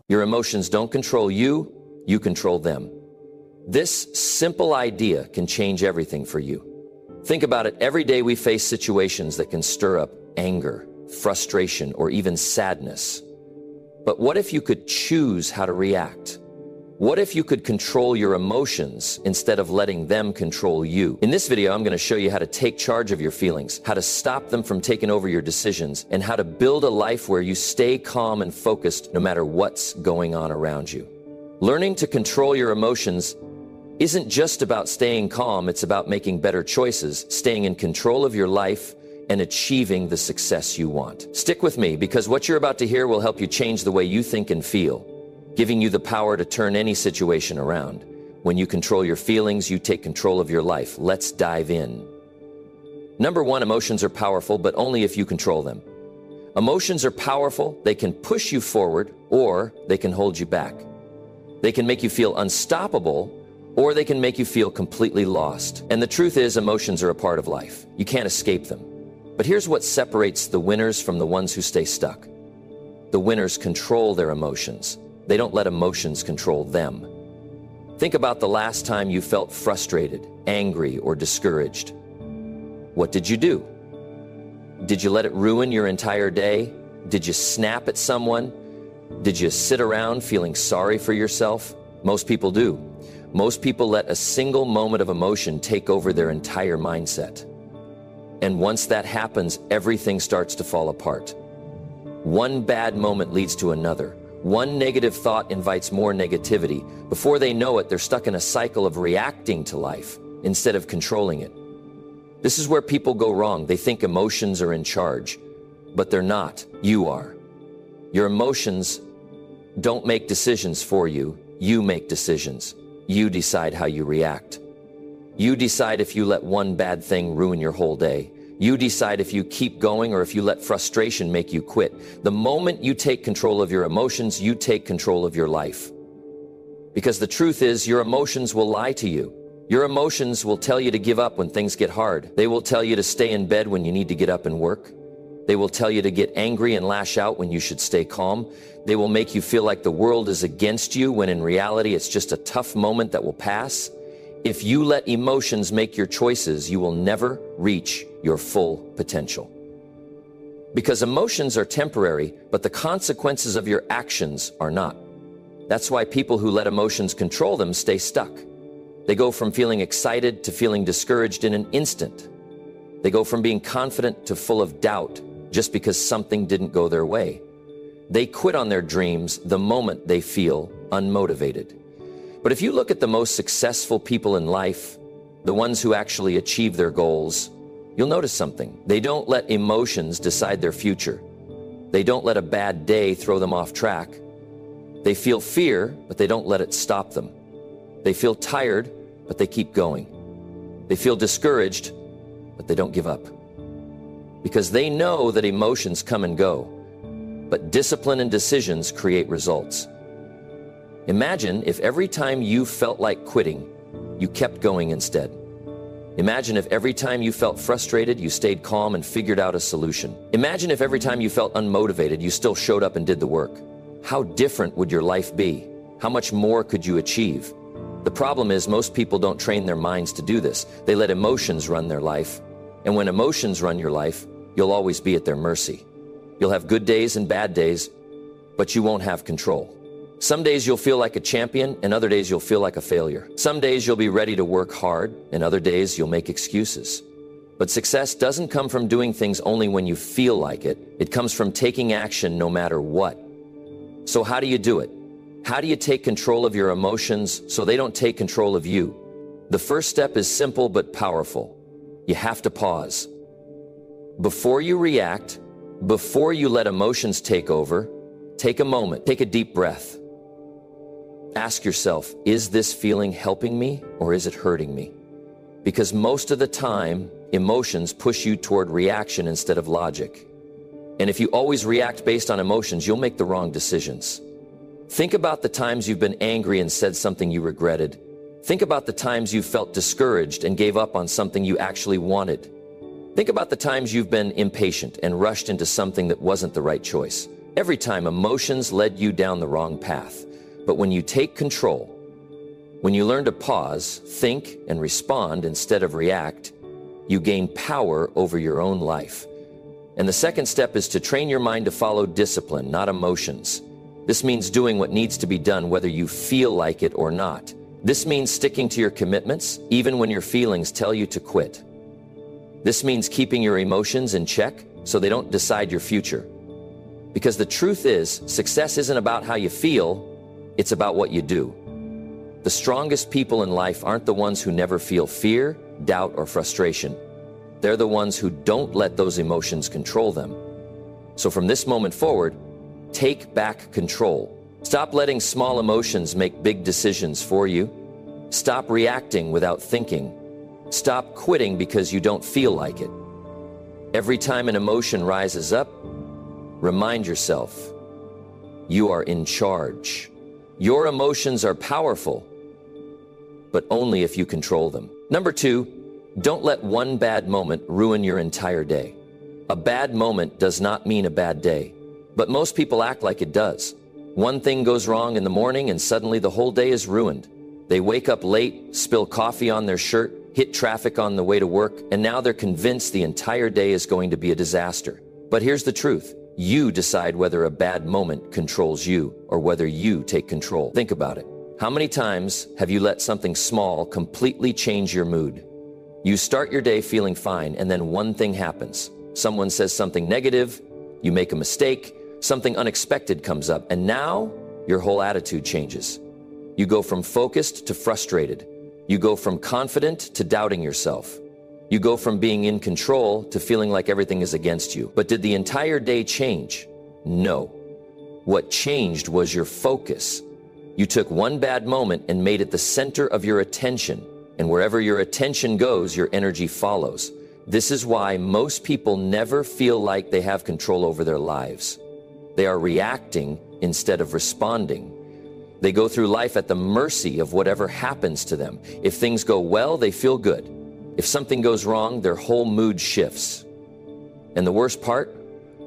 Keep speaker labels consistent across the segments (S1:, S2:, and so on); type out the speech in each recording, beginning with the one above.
S1: Your emotions don't control you, you control them. This simple idea can change everything for you. Think about it. Every day we face situations that can stir up anger, frustration, or even sadness. But what if you could choose how to react? What if you could control your emotions instead of letting them control you? In this video, I'm going to show you how to take charge of your feelings, how to stop them from taking over your decisions, and how to build a life where you stay calm and focused no matter what's going on around you. Learning to control your emotions isn't just about staying calm, it's about making better choices, staying in control of your life, and achieving the success you want. Stick with me, because what you're about to hear will help you change the way you think and feel, giving you the power to turn any situation around. When you control your feelings, you take control of your life. Let's dive in. Number one, emotions are powerful, but only if you control them. Emotions are powerful. They can push you forward, or they can hold you back. They can make you feel unstoppable, or they can make you feel completely lost. And the truth is, emotions are a part of life. You can't escape them. But here's what separates the winners from the ones who stay stuck. The winners control their emotions. They don't let emotions control them. Think about the last time you felt frustrated, angry, or discouraged. What did you do? Did you let it ruin your entire day? Did you snap at someone? Did you sit around feeling sorry for yourself? Most people do. Most people let a single moment of emotion take over their entire mindset. And once that happens, everything starts to fall apart. One bad moment leads to another. One negative thought invites more negativity. Before they know it, they're stuck in a cycle of reacting to life instead of controlling it. This is where people go wrong. They think emotions are in charge, but they're not. You are. Your emotions don't make decisions for you. You make decisions. You decide how you react. You decide if you let one bad thing ruin your whole day. You decide if you keep going or if you let frustration make you quit. The moment you take control of your emotions, you take control of your life. Because the truth is, your emotions will lie to you. Your emotions will tell you to give up when things get hard. They will tell you to stay in bed when you need to get up and work. They will tell you to get angry and lash out when you should stay calm. They will make you feel like the world is against you when in reality it's just a tough moment that will pass. If you let emotions make your choices, you will never reach your full potential. Because emotions are temporary, but the consequences of your actions are not. That's why people who let emotions control them stay stuck. They go from feeling excited to feeling discouraged in an instant. They go from being confident to full of doubt just because something didn't go their way. They quit on their dreams the moment they feel unmotivated. But if you look at the most successful people in life, the ones who actually achieve their goals, you'll notice something. They don't let emotions decide their future. They don't let a bad day throw them off track. They feel fear, but they don't let it stop them. They feel tired, but they keep going. They feel discouraged, but they don't give up. Because they know that emotions come and go, but discipline and decisions create results. Imagine if every time you felt like quitting, you kept going instead. Imagine if every time you felt frustrated, you stayed calm and figured out a solution. Imagine if every time you felt unmotivated, you still showed up and did the work. How different would your life be? How much more could you achieve? The problem is, most people don't train their minds to do this. They let emotions run their life. And when emotions run your life, you'll always be at their mercy. You'll have good days and bad days, but you won't have control. Some days you'll feel like a champion, and other days you'll feel like a failure. Some days you'll be ready to work hard, and other days you'll make excuses. But success doesn't come from doing things only when you feel like it. It comes from taking action no matter what. So how do you do it? How do you take control of your emotions so they don't take control of you? The first step is simple but powerful. You have to pause. Before you react, before you let emotions take over, take a moment, take a deep breath. Ask yourself, is this feeling helping me or is it hurting me? Because most of the time, emotions push you toward reaction instead of logic. And if you always react based on emotions, you'll make the wrong decisions. Think about the times you've been angry and said something you regretted. Think about the times you felt discouraged and gave up on something you actually wanted. Think about the times you've been impatient and rushed into something that wasn't the right choice. Every time emotions led you down the wrong path. But when you take control, when you learn to pause, think, and respond instead of react, you gain power over your own life. And the second step is to train your mind to follow discipline, not emotions. This means doing what needs to be done whether you feel like it or not. This means sticking to your commitments even when your feelings tell you to quit. This means keeping your emotions in check so they don't decide your future. Because the truth is, success isn't about how you feel, it's about what you do. The strongest people in life aren't the ones who never feel fear, doubt, or frustration. They're the ones who don't let those emotions control them. So from this moment forward, take back control. Stop letting small emotions make big decisions for you. Stop reacting without thinking. Stop quitting because you don't feel like it. Every time an emotion rises up, remind yourself, you are in charge. Your emotions are powerful, but only if you control them. Number 2, don't let one bad moment ruin your entire day. A bad moment does not mean a bad day, but most people act like it does. One thing goes wrong in the morning and suddenly the whole day is ruined. They wake up late, spill coffee on their shirt, hit traffic on the way to work, and now they're convinced the entire day is going to be a disaster. But here's the truth. You decide whether a bad moment controls you or whether you take control. Think about it. How many times have you let something small completely change your mood? You start your day feeling fine, and then one thing happens. Someone says something negative, you make a mistake, something unexpected comes up, and now your whole attitude changes. You go from focused to frustrated. You go from confident to doubting yourself. You go from being in control to feeling like everything is against you. But did the entire day change? No. What changed was your focus. You took one bad moment and made it the center of your attention. And wherever your attention goes, your energy follows. This is why most people never feel like they have control over their lives. They are reacting instead of responding. They go through life at the mercy of whatever happens to them. If things go well, they feel good. If something goes wrong, their whole mood shifts. And the worst part,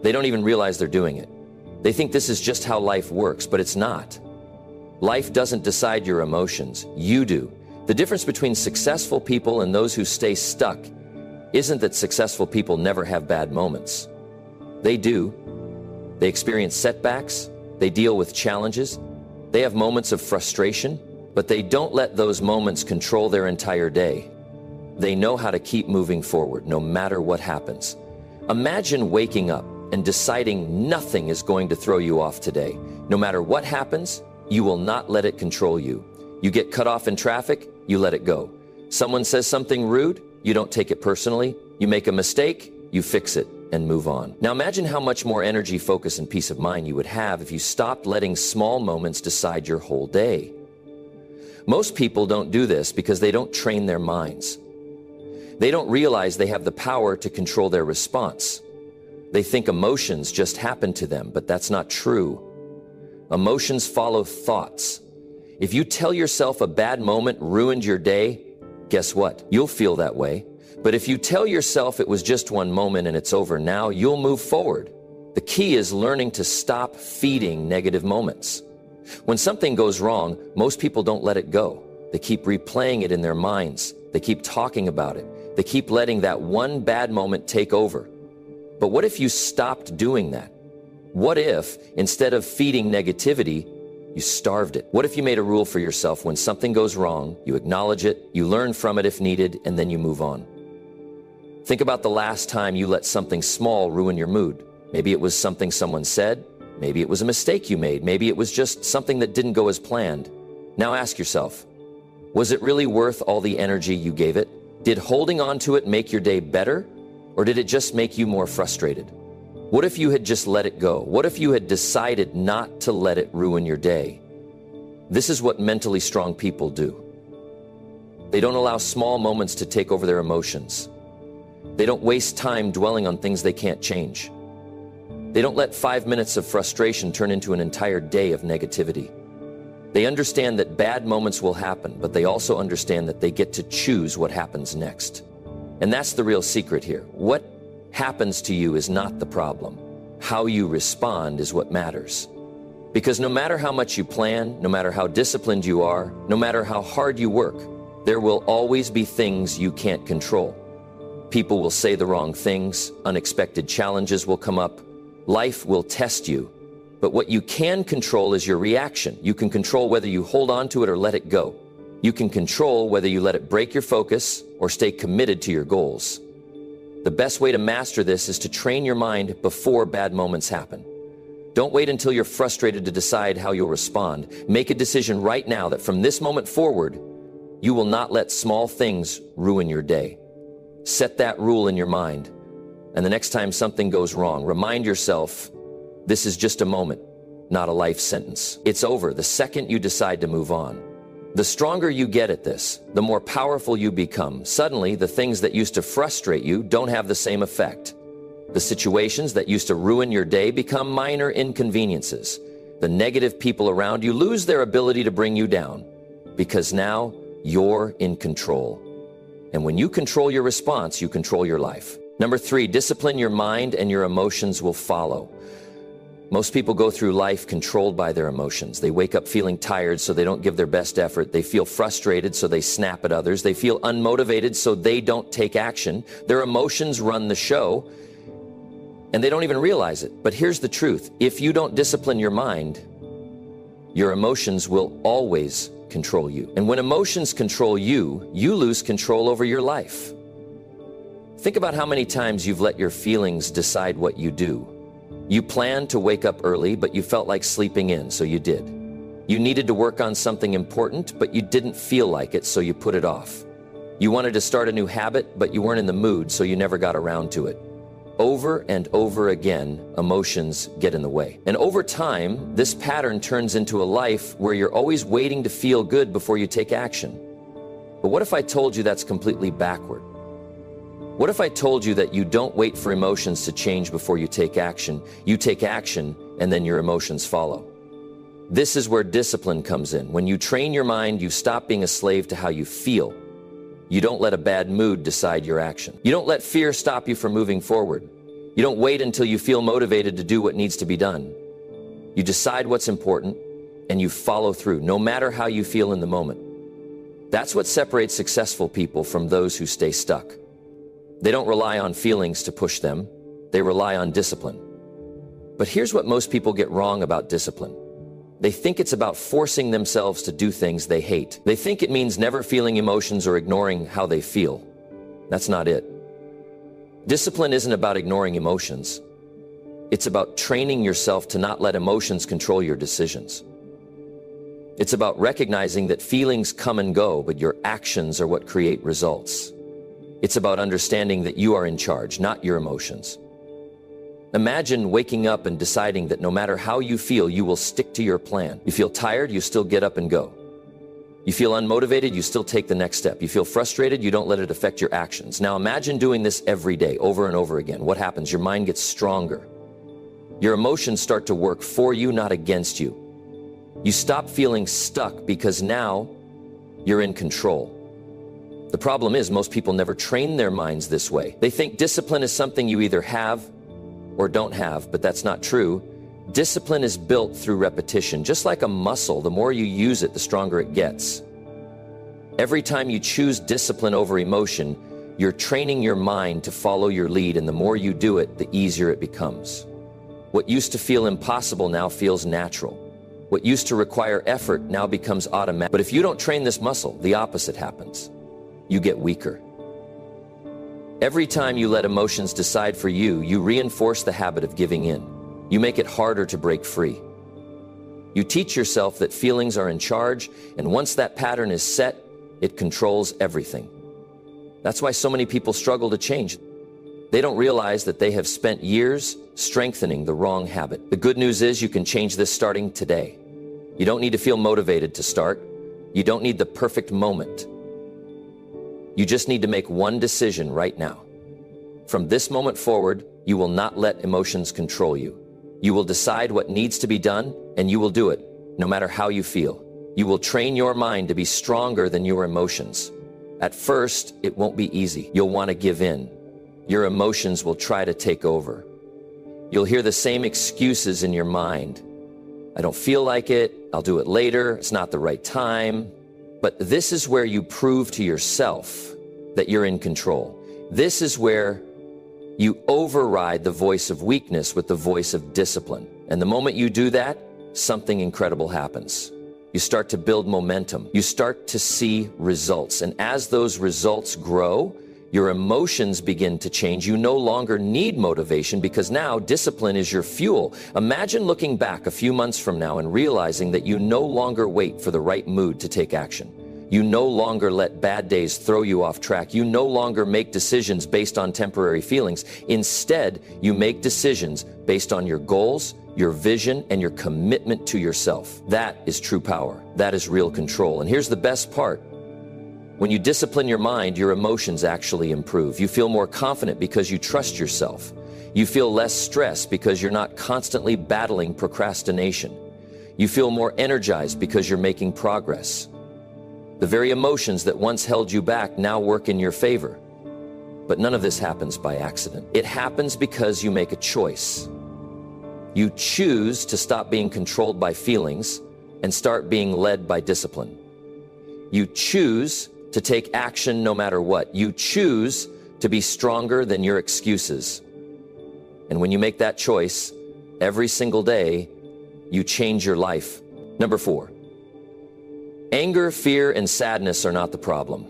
S1: they don't even realize they're doing it. They think this is just how life works, but it's not. Life doesn't decide your emotions. You do. The difference between successful people and those who stay stuck isn't that successful people never have bad moments. They do. They experience setbacks. They deal with challenges. They have moments of frustration, but they don't let those moments control their entire day. They know how to keep moving forward no matter what happens. Imagine waking up and deciding nothing is going to throw you off today. No matter what happens, you will not let it control you. You get cut off in traffic, you let it go. Someone says something rude, you don't take it personally. You make a mistake, you fix it and move on. Now imagine how much more energy, focus, and peace of mind you would have if you stopped letting small moments decide your whole day. Most people don't do this because they don't train their minds. They don't realize they have the power to control their response. They think emotions just happen to them, but that's not true. Emotions follow thoughts. If you tell yourself a bad moment ruined your day, guess what? You'll feel that way. But if you tell yourself it was just one moment and it's over now, you'll move forward. The key is learning to stop feeding negative moments. When something goes wrong, most people don't let it go. They keep replaying it in their minds. They keep talking about it. They keep letting that one bad moment take over. But what if you stopped doing that? What if, instead of feeding negativity, you starved it? What if you made a rule for yourself: when something goes wrong, you acknowledge it, you learn from it if needed, and then you move on? Think about the last time you let something small ruin your mood. Maybe it was something someone said. Maybe it was a mistake you made. Maybe it was just something that didn't go as planned. Now ask yourself, was it really worth all the energy you gave it? Did holding on to it make your day better, or did it just make you more frustrated? What if you had just let it go? What if you had decided not to let it ruin your day? This is what mentally strong people do. They don't allow small moments to take over their emotions. They don't waste time dwelling on things they can't change. They don't let 5 minutes of frustration turn into an entire day of negativity. They understand that bad moments will happen, but they also understand that they get to choose what happens next. And that's the real secret here. What happens to you is not the problem. How you respond is what matters. Because no matter how much you plan, no matter how disciplined you are, no matter how hard you work, there will always be things you can't control. People will say the wrong things, unexpected challenges will come up, life will test you. But what you can control is your reaction. You can control whether you hold on to it or let it go. You can control whether you let it break your focus or stay committed to your goals. The best way to master this is to train your mind before bad moments happen. Don't wait until you're frustrated to decide how you'll respond. Make a decision right now that from this moment forward, you will not let small things ruin your day. Set that rule in your mind. And the next time something goes wrong, remind yourself, this is just a moment, not a life sentence. It's over the second you decide to move on. The stronger you get at this, the more powerful you become. Suddenly, the things that used to frustrate you don't have the same effect. The situations that used to ruin your day become minor inconveniences. The negative people around you lose their ability to bring you down because now you're in control. And when you control your response, you control your life. Number 3, discipline your mind and your emotions will follow. Most people go through life controlled by their emotions. They wake up feeling tired, so they don't give their best effort. They feel frustrated, so they snap at others. They feel unmotivated, so they don't take action. Their emotions run the show, and they don't even realize it. But here's the truth. If you don't discipline your mind, your emotions will always control you. And when emotions control you, you lose control over your life. Think about how many times you've let your feelings decide what you do. You planned to wake up early, but you felt like sleeping in, so you did. You needed to work on something important, but you didn't feel like it, so you put it off. You wanted to start a new habit, but you weren't in the mood, so you never got around to it. Over and over again, emotions get in the way. And over time, this pattern turns into a life where you're always waiting to feel good before you take action. But what if I told you that's completely backward? What if I told you that you don't wait for emotions to change before you take action? You take action, and then your emotions follow. This is where discipline comes in. When you train your mind, you stop being a slave to how you feel. You don't let a bad mood decide your action. You don't let fear stop you from moving forward. You don't wait until you feel motivated to do what needs to be done. You decide what's important, and you follow through, no matter how you feel in the moment. That's what separates successful people from those who stay stuck. They don't rely on feelings to push them. They rely on discipline. But here's what most people get wrong about discipline. They think it's about forcing themselves to do things they hate. They think it means never feeling emotions or ignoring how they feel. That's not it. Discipline isn't about ignoring emotions. It's about training yourself to not let emotions control your decisions. It's about recognizing that feelings come and go, but your actions are what create results. It's about understanding that you are in charge, not your emotions. Imagine waking up and deciding that no matter how you feel, you will stick to your plan. You feel tired, you still get up and go. You feel unmotivated, you still take the next step. You feel frustrated, you don't let it affect your actions. Now imagine doing this every day, over and over again. What happens? Your mind gets stronger. Your emotions start to work for you, not against you. You stop feeling stuck because now you're in control. The problem is most people never train their minds this way. They think discipline is something you either have or don't have, but that's not true. Discipline is built through repetition. Just like a muscle, the more you use it, the stronger it gets. Every time you choose discipline over emotion, you're training your mind to follow your lead, and the more you do it, the easier it becomes. What used to feel impossible now feels natural. What used to require effort now becomes automatic. But if you don't train this muscle, the opposite happens. You get weaker. Every time you let emotions decide for you, you reinforce the habit of giving in. You make it harder to break free. You teach yourself that feelings are in charge, and once that pattern is set, it controls everything. That's why so many people struggle to change. They don't realize that they have spent years strengthening the wrong habit. The good news is you can change this starting today. You don't need to feel motivated to start. You don't need the perfect moment. You just need to make one decision right now. From this moment forward, you will not let emotions control you. You will decide what needs to be done, and you will do it, no matter how you feel. You will train your mind to be stronger than your emotions. At first, it won't be easy. You'll want to give in. Your emotions will try to take over. You'll hear the same excuses in your mind. I don't feel like it. I'll do it later. It's not the right time. But this is where you prove to yourself that you're in control. This is where you override the voice of weakness with the voice of discipline. And the moment you do that, something incredible happens. You start to build momentum. You start to see results. And as those results grow, your emotions begin to change. You no longer need motivation because now discipline is your fuel. Imagine looking back a few months from now and realizing that you no longer wait for the right mood to take action. You no longer let bad days throw you off track. You no longer make decisions based on temporary feelings. Instead, you make decisions based on your goals, your vision, and your commitment to yourself. That is true power. That is real control. And here's the best part. When you discipline your mind, your emotions actually improve. You feel more confident because you trust yourself. You feel less stressed because you're not constantly battling procrastination. You feel more energized because you're making progress. The very emotions that once held you back now work in your favor. But none of this happens by accident. It happens because you make a choice. You choose to stop being controlled by feelings and start being led by discipline. You choose to take action no matter what. You choose to be stronger than your excuses. And when you make that choice, every single day, you change your life. Number 4. Anger, fear, and sadness are not the problem.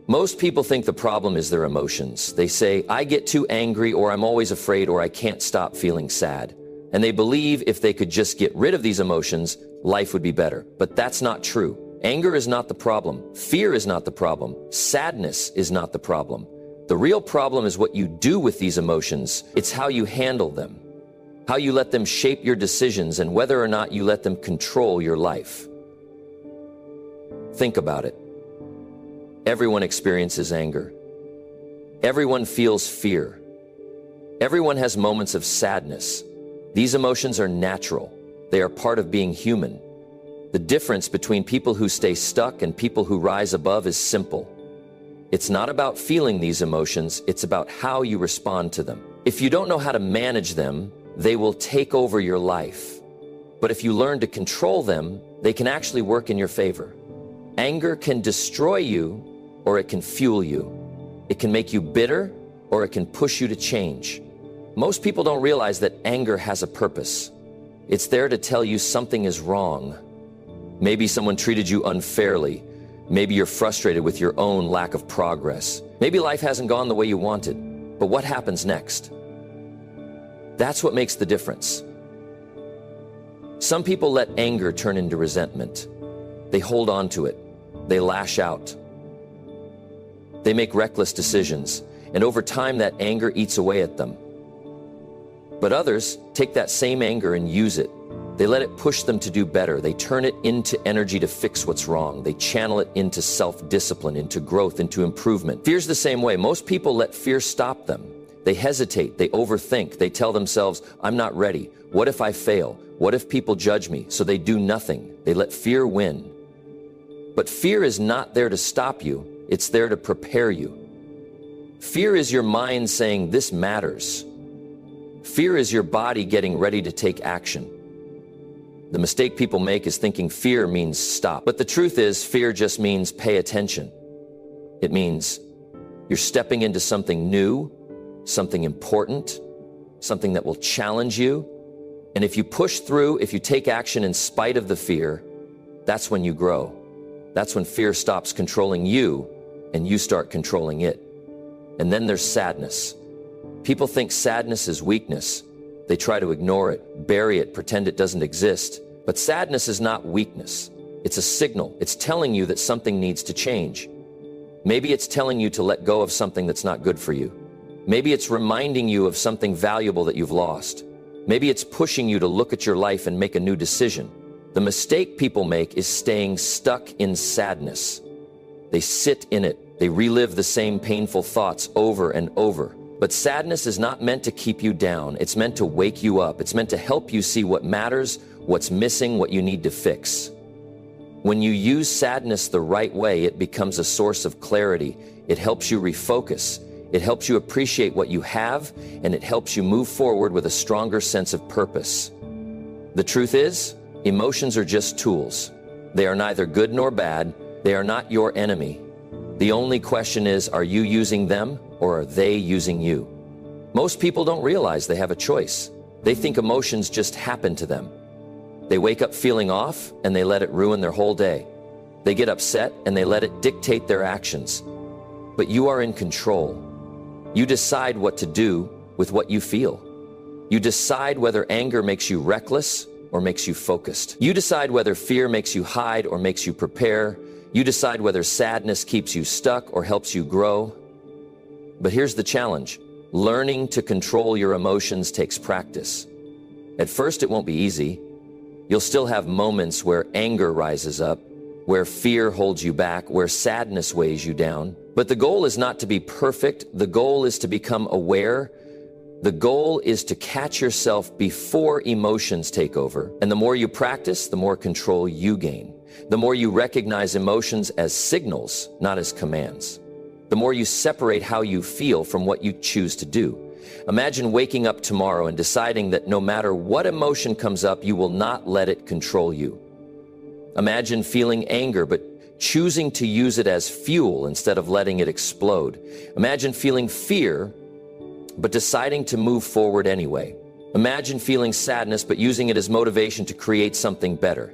S1: Most people think the problem is their emotions. They say, I get too angry, or I'm always afraid, or I can't stop feeling sad. And they believe if they could just get rid of these emotions, life would be better. But that's not true. Anger is not the problem. Fear is not the problem. Sadness is not the problem. The real problem is what you do with these emotions. It's how you handle them, how you let them shape your decisions, and whether or not you let them control your life. Think about it. Everyone experiences anger. Everyone feels fear. Everyone has moments of sadness. These emotions are natural. They are part of being human. The difference between people who stay stuck and people who rise above is simple. It's not about feeling these emotions, it's about how you respond to them. If you don't know how to manage them, they will take over your life. But if you learn to control them, they can actually work in your favor. Anger can destroy you, or it can fuel you. It can make you bitter, or it can push you to change. Most people don't realize that anger has a purpose. It's there to tell you something is wrong. Maybe someone treated you unfairly. Maybe you're frustrated with your own lack of progress. Maybe life hasn't gone the way you wanted. But what happens next? That's what makes the difference. Some people let anger turn into resentment. They hold on to it. They lash out. They make reckless decisions, and over time that anger eats away at them. But others take that same anger and use it. They let it push them to do better. They turn it into energy to fix what's wrong. They channel it into self-discipline, into growth, into improvement. Fear's the same way. Most people let fear stop them. They hesitate. They overthink. They tell themselves, I'm not ready. What if I fail? What if people judge me? So they do nothing. They let fear win. But fear is not there to stop you. It's there to prepare you. Fear is your mind saying, this matters. Fear is your body getting ready to take action. The mistake people make is thinking fear means stop. But the truth is, fear just means pay attention. It means you're stepping into something new, something important, something that will challenge you. And if you push through, if you take action in spite of the fear, that's when you grow. That's when fear stops controlling you and you start controlling it. And then there's sadness. People think sadness is weakness. They try to ignore it, bury it, pretend it doesn't exist. But sadness is not weakness. It's a signal. It's telling you that something needs to change. Maybe it's telling you to let go of something that's not good for you. Maybe it's reminding you of something valuable that you've lost. Maybe it's pushing you to look at your life and make a new decision. The mistake people make is staying stuck in sadness. They sit in it. They relive the same painful thoughts over and over. But sadness is not meant to keep you down. It's meant to wake you up. It's meant to help you see what matters, what's missing, what you need to fix. When you use sadness the right way, it becomes a source of clarity. It helps you refocus. It helps you appreciate what you have, and it helps you move forward with a stronger sense of purpose. The truth is, emotions are just tools. They are neither good nor bad. They are not your enemy. The only question is, are you using them or are they using you? Most people don't realize they have a choice. They think emotions just happen to them. They wake up feeling off and they let it ruin their whole day. They get upset and they let it dictate their actions. But you are in control. You decide what to do with what you feel. You decide whether anger makes you reckless or makes you focused. You decide whether fear makes you hide or makes you prepare. You decide whether sadness keeps you stuck or helps you grow. But here's the challenge. Learning to control your emotions takes practice. At first, it won't be easy. You'll still have moments where anger rises up, where fear holds you back, where sadness weighs you down. But the goal is not to be perfect. The goal is to become aware. The goal is to catch yourself before emotions take over. And the more you practice, the more control you gain. The more you recognize emotions as signals, not as commands. The more you separate how you feel from what you choose to do. Imagine waking up tomorrow and deciding that no matter what emotion comes up, you will not let it control you. Imagine feeling anger, but choosing to use it as fuel instead of letting it explode. Imagine feeling fear, but deciding to move forward anyway. Imagine feeling sadness, but using it as motivation to create something better.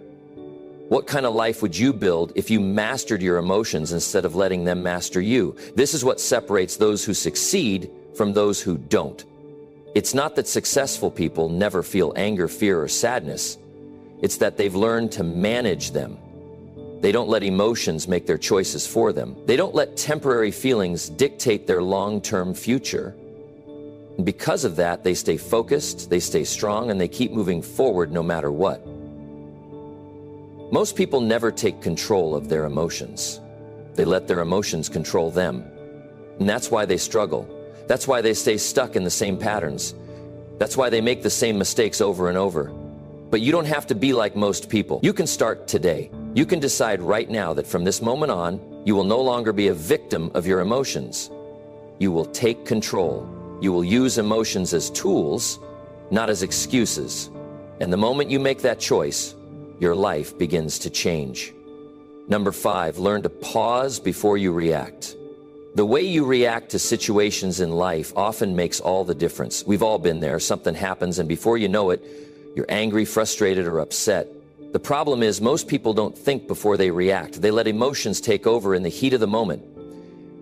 S1: What kind of life would you build if you mastered your emotions instead of letting them master you? This is what separates those who succeed from those who don't. It's not that successful people never feel anger, fear, or sadness. It's that they've learned to manage them. They don't let emotions make their choices for them. They don't let temporary feelings dictate their long-term future. And because of that, they stay focused, they stay strong, and they keep moving forward no matter what. Most people never take control of their emotions. They let their emotions control them. And that's why they struggle. That's why they stay stuck in the same patterns. That's why they make the same mistakes over and over. But you don't have to be like most people. You can start today. You can decide right now that from this moment on, you will no longer be a victim of your emotions. You will take control. You will use emotions as tools, not as excuses. And the moment you make that choice, your life begins to change. Number 5, learn to pause before you react. The way you react to situations in life often makes all the difference. We've all been there. Something happens, and before you know it, you're angry, frustrated, or upset. The problem is most people don't think before they react. They let emotions take over in the heat of the moment.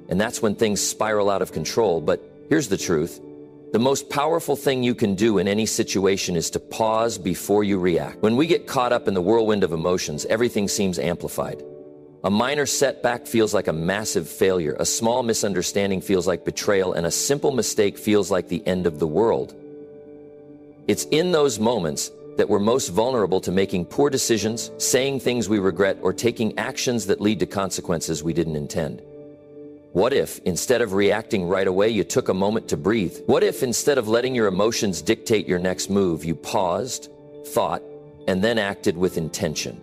S1: And that's when things spiral out of control. But here's the truth. The most powerful thing you can do in any situation is to pause before you react. When we get caught up in the whirlwind of emotions, everything seems amplified. A minor setback feels like a massive failure. A small misunderstanding feels like betrayal, and a simple mistake feels like the end of the world. It's in those moments that we're most vulnerable to making poor decisions, saying things we regret, or taking actions that lead to consequences we didn't intend. What if, instead of reacting right away, you took a moment to breathe? What if, instead of letting your emotions dictate your next move, you paused, thought, and then acted with intention?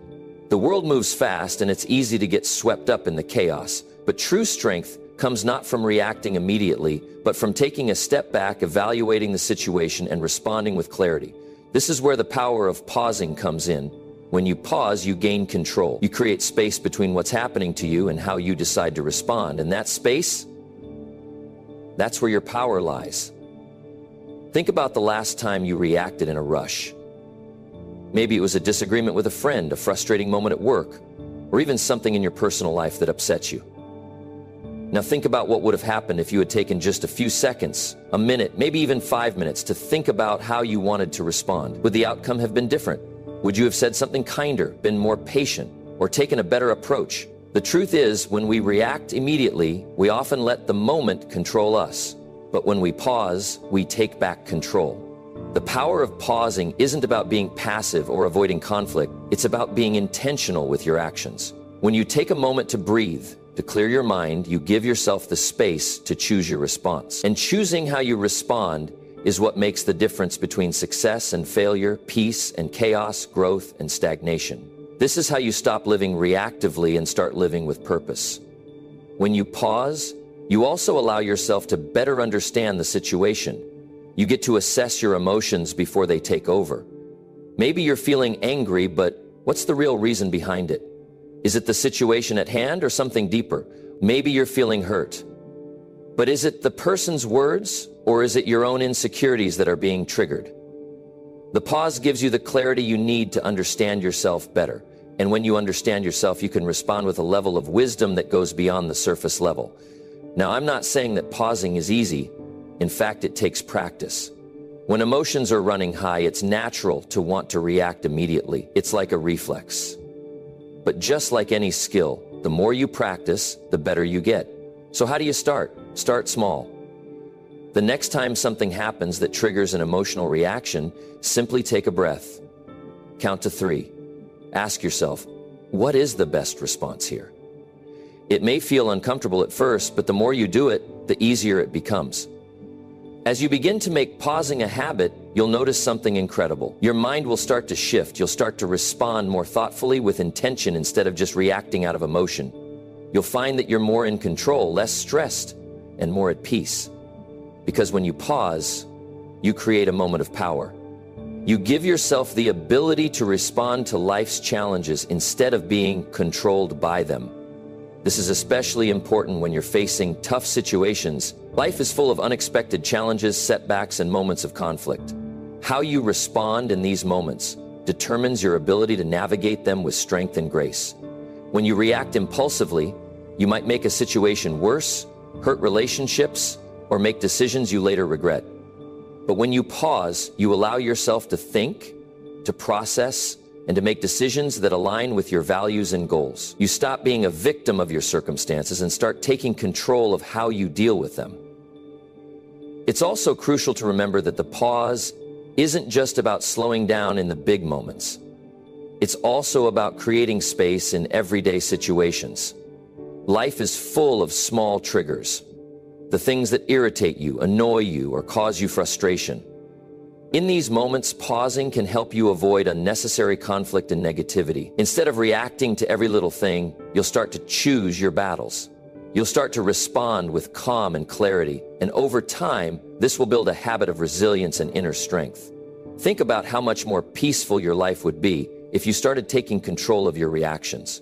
S1: The world moves fast, and it's easy to get swept up in the chaos. But true strength comes not from reacting immediately, but from taking a step back, evaluating the situation, and responding with clarity. This is where the power of pausing comes in. When you pause, you gain control. You create space between what's happening to you and how you decide to respond. And that space, that's where your power lies. Think about the last time you reacted in a rush. Maybe it was a disagreement with a friend, a frustrating moment at work, or even something in your personal life that upsets you. Now think about what would have happened if you had taken just a few seconds, a minute, maybe even 5 minutes to think about how you wanted to respond. Would the outcome have been different? Would you have said something kinder, been more patient, or taken a better approach? The truth is, when we react immediately, we often let the moment control us. But when we pause, we take back control. The power of pausing isn't about being passive or avoiding conflict. It's about being intentional with your actions. When you take a moment to breathe, to clear your mind, you give yourself the space to choose your response. And choosing how you respond is what makes the difference between success and failure, peace and chaos, growth and stagnation. This is how you stop living reactively and start living with purpose. When you pause, You also allow yourself to better understand the situation. You get to assess your emotions before they take over. Maybe you're feeling angry, but what's the real reason behind it? Is it the situation at hand or something deeper? Maybe you're feeling hurt. But is it the person's words or is it your own insecurities that are being triggered? The pause gives you the clarity you need to understand yourself better. And when you understand yourself, you can respond with a level of wisdom that goes beyond the surface level. Now, I'm not saying that pausing is easy. In fact, it takes practice. When emotions are running high, it's natural to want to react immediately. It's like a reflex. But just like any skill, the more you practice, the better you get. So how do you start? Start small. The next time something happens that triggers an emotional reaction, simply take a breath. Count to 3. Ask yourself, what is the best response here? It may feel uncomfortable at first, but the more you do it, the easier it becomes. As you begin to make pausing a habit, you'll notice something incredible. Your mind will start to shift. You'll start to respond more thoughtfully with intention instead of just reacting out of emotion. You'll find that you're more in control, less stressed, and more at peace. Because when you pause, you create a moment of power. You give yourself the ability to respond to life's challenges instead of being controlled by them. This is especially important when you're facing tough situations. Life is full of unexpected challenges, setbacks, and moments of conflict. How you respond in these moments determines your ability to navigate them with strength and grace. When you react impulsively, you might make a situation worse, hurt relationships, or make decisions you later regret. But when you pause, you allow yourself to think, to process, and to make decisions that align with your values and goals. You stop being a victim of your circumstances and start taking control of how you deal with them. It's also crucial to remember that the pause isn't just about slowing down in the big moments. It's also about creating space in everyday situations. Life is full of small triggers, the things that irritate you, annoy you, or cause you frustration. In these moments, pausing can help you avoid unnecessary conflict and negativity. Instead of reacting to every little thing, you'll start to choose your battles. You'll start to respond with calm and clarity, and over time, this will build a habit of resilience and inner strength. Think about how much more peaceful your life would be if you started taking control of your reactions.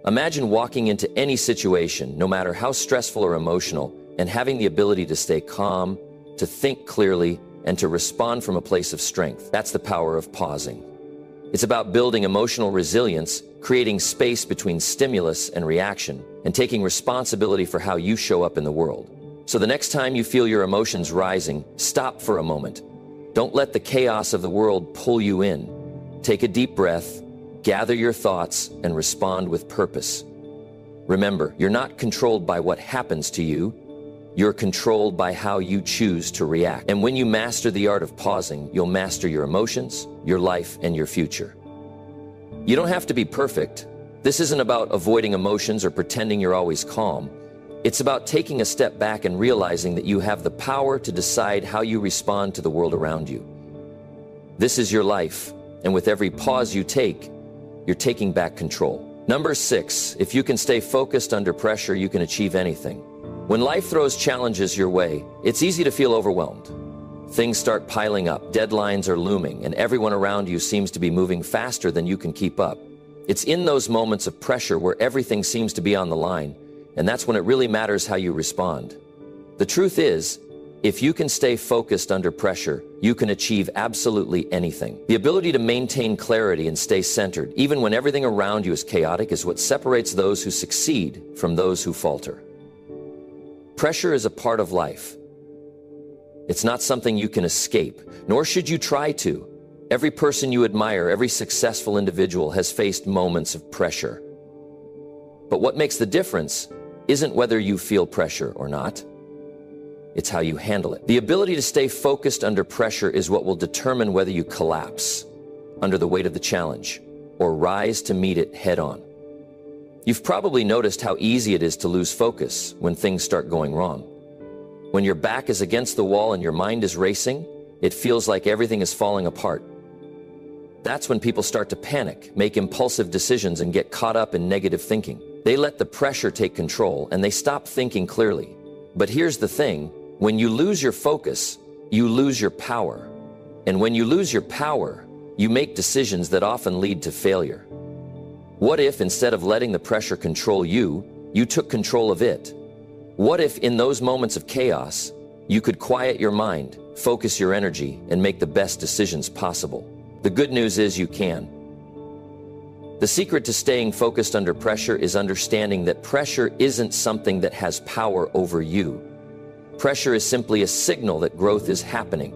S1: Imagine walking into any situation, no matter how stressful or emotional, and having the ability to stay calm, to think clearly, and to respond from a place of strength. That's the power of pausing. It's about building emotional resilience, creating space between stimulus and reaction, and taking responsibility for how you show up in the world. So the next time you feel your emotions rising, stop for a moment. Don't let the chaos of the world pull you in. Take a deep breath, gather your thoughts, and respond with purpose. Remember, you're not controlled by what happens to you. You're controlled by how you choose to react. And when you master the art of pausing, you'll master your emotions, your life, and your future. You don't have to be perfect. This isn't about avoiding emotions or pretending you're always calm. It's about taking a step back and realizing that you have the power to decide how you respond to the world around you. This is your life, and with every pause you take, you're taking back control. Number 6, if you can stay focused under pressure, you can achieve anything. When life throws challenges your way, it's easy to feel overwhelmed. Things start piling up, deadlines are looming, and everyone around you seems to be moving faster than you can keep up. It's in those moments of pressure where everything seems to be on the line, and that's when it really matters how you respond. The truth is, if you can stay focused under pressure, you can achieve absolutely anything. The ability to maintain clarity and stay centered, even when everything around you is chaotic, is what separates those who succeed from those who falter. Pressure is a part of life. It's not something you can escape, nor should you try to. Every person you admire, every successful individual has faced moments of pressure. But what makes the difference isn't whether you feel pressure or not. It's how you handle it. The ability to stay focused under pressure is what will determine whether you collapse under the weight of the challenge or rise to meet it head on. You've probably noticed how easy it is to lose focus when things start going wrong. When your back is against the wall and your mind is racing, it feels like everything is falling apart. That's when people start to panic, make impulsive decisions, and get caught up in negative thinking. They let the pressure take control and they stop thinking clearly. But here's the thing, when you lose your focus, you lose your power. And when you lose your power, you make decisions that often lead to failure. What if instead of letting the pressure control you, you took control of it? What if in those moments of chaos, you could quiet your mind, focus your energy, and make the best decisions possible? The good news is you can. The secret to staying focused under pressure is understanding that pressure isn't something that has power over you. Pressure is simply a signal that growth is happening.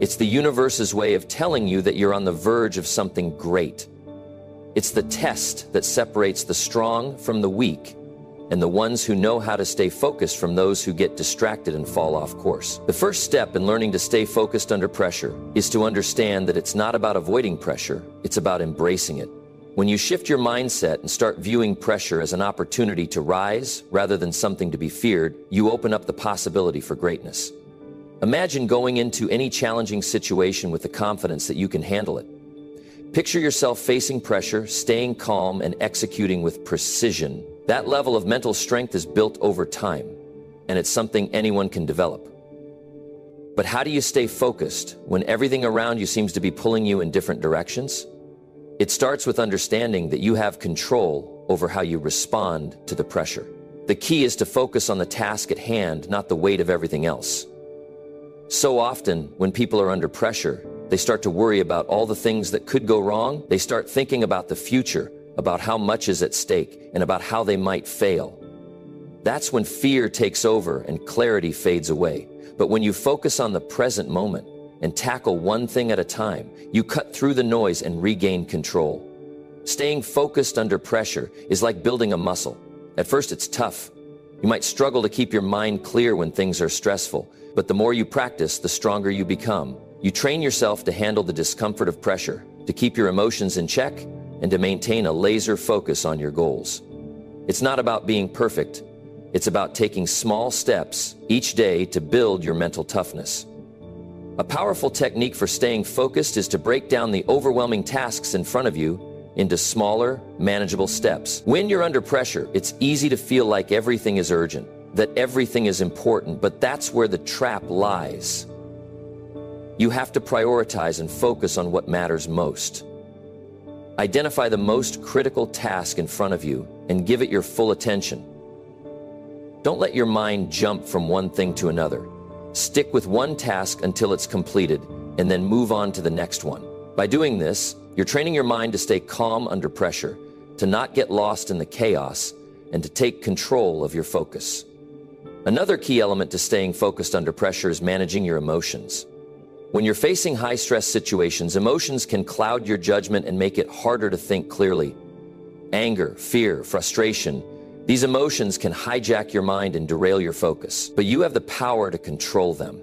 S1: It's the universe's way of telling you that you're on the verge of something great. It's the test that separates the strong from the weak, and the ones who know how to stay focused from those who get distracted and fall off course. The first step in learning to stay focused under pressure is to understand that it's not about avoiding pressure, it's about embracing it. When you shift your mindset and start viewing pressure as an opportunity to rise rather than something to be feared, you open up the possibility for greatness. Imagine going into any challenging situation with the confidence that you can handle it. Picture yourself facing pressure, staying calm, and executing with precision. That level of mental strength is built over time, and it's something anyone can develop. But how do you stay focused when everything around you seems to be pulling you in different directions? It starts with understanding that you have control over how you respond to the pressure. The key is to focus on the task at hand, not the weight of everything else. So often, when people are under pressure, they start to worry about all the things that could go wrong. They start thinking about the future, about how much is at stake, and about how they might fail. That's when fear takes over and clarity fades away. But when you focus on the present moment and tackle one thing at a time, you cut through the noise and regain control. Staying focused under pressure is like building a muscle. At first, it's tough. You might struggle to keep your mind clear when things are stressful, but the more you practice, the stronger you become. You train yourself to handle the discomfort of pressure, to keep your emotions in check, and to maintain a laser focus on your goals. It's not about being perfect. It's about taking small steps each day to build your mental toughness. A powerful technique for staying focused is to break down the overwhelming tasks in front of you into smaller, manageable steps. When you're under pressure, it's easy to feel like everything is urgent, that everything is important, but that's where the trap lies. You have to prioritize and focus on what matters most. Identify the most critical task in front of you and give it your full attention. Don't let your mind jump from one thing to another. Stick with one task until it's completed, and then move on to the next one. By doing this, you're training your mind to stay calm under pressure, to not get lost in the chaos, and to take control of your focus. Another key element to staying focused under pressure is managing your emotions. When you're facing high-stress situations, emotions can cloud your judgment and make it harder to think clearly. Anger, fear, frustration, these emotions can hijack your mind and derail your focus, but you have the power to control them.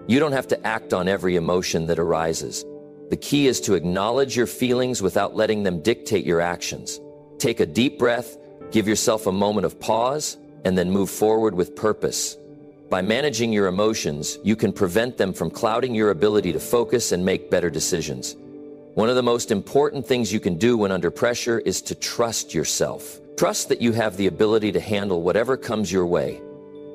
S1: You don't have to act on every emotion that arises. The key is to acknowledge your feelings without letting them dictate your actions. Take a deep breath, give yourself a moment of pause, and then move forward with purpose. By managing your emotions, you can prevent them from clouding your ability to focus and make better decisions. One of the most important things you can do when under pressure is to trust yourself. Trust that you have the ability to handle whatever comes your way.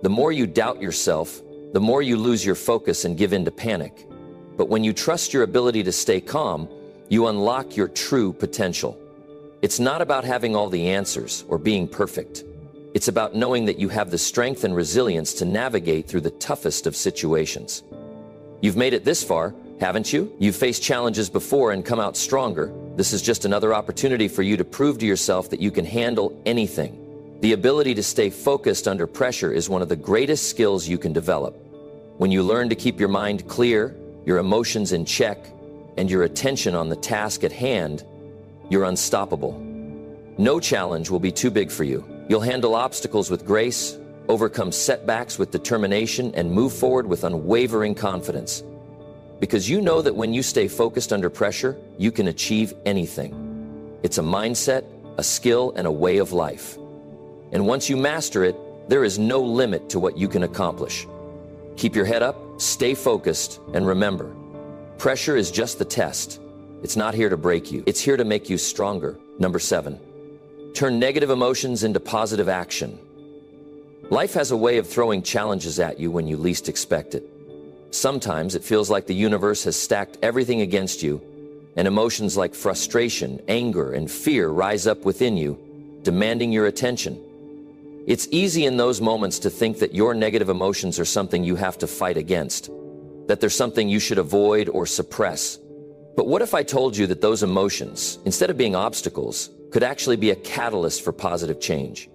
S1: The more you doubt yourself, the more you lose your focus and give in to panic. But when you trust your ability to stay calm, you unlock your true potential. It's not about having all the answers or being perfect. It's about knowing that you have the strength and resilience to navigate through the toughest of situations. You've made it this far, haven't you? You've faced challenges before and come out stronger. This is just another opportunity for you to prove to yourself that you can handle anything. The ability to stay focused under pressure is one of the greatest skills you can develop. When you learn to keep your mind clear, your emotions in check, and your attention on the task at hand, you're unstoppable. No challenge will be too big for you. You'll handle obstacles with grace, overcome setbacks with determination, and move forward with unwavering confidence. Because you know that when you stay focused under pressure, you can achieve anything. It's a mindset, a skill, and a way of life. And once you master it, there is no limit to what you can accomplish. Keep your head up, stay focused, and remember, pressure is just the test. It's not here to break you. It's here to make you stronger. Number 7, Turn negative emotions into positive action. Life has a way of throwing challenges at you when you least expect it. Sometimes it feels like the universe has stacked everything against you, and emotions like frustration, anger, and fear rise up within you, demanding your attention. It's easy in those moments to think that your negative emotions are something you have to fight against, that they're something you should avoid or suppress. But what if I told you that those emotions, instead of being obstacles, could actually be a catalyst for positive change?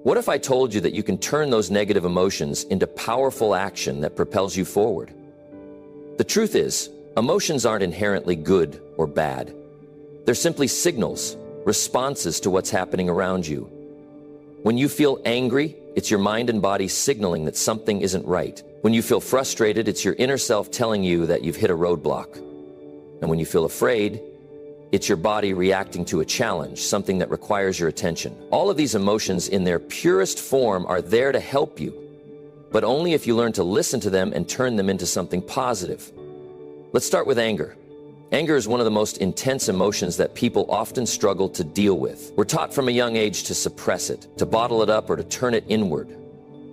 S1: What if I told you that you can turn those negative emotions into powerful action that propels you forward? The truth is, emotions aren't inherently good or bad. They're simply signals, responses to what's happening around you. When you feel angry, it's your mind and body signaling that something isn't right. When you feel frustrated, it's your inner self telling you that you've hit a roadblock. And when you feel afraid, it's your body reacting to a challenge, something that requires your attention. All of these emotions in their purest form are there to help you, but only if you learn to listen to them and turn them into something positive. Let's start with anger. Anger is one of the most intense emotions that people often struggle to deal with. We're taught from a young age to suppress it, to bottle it up, or to turn it inward.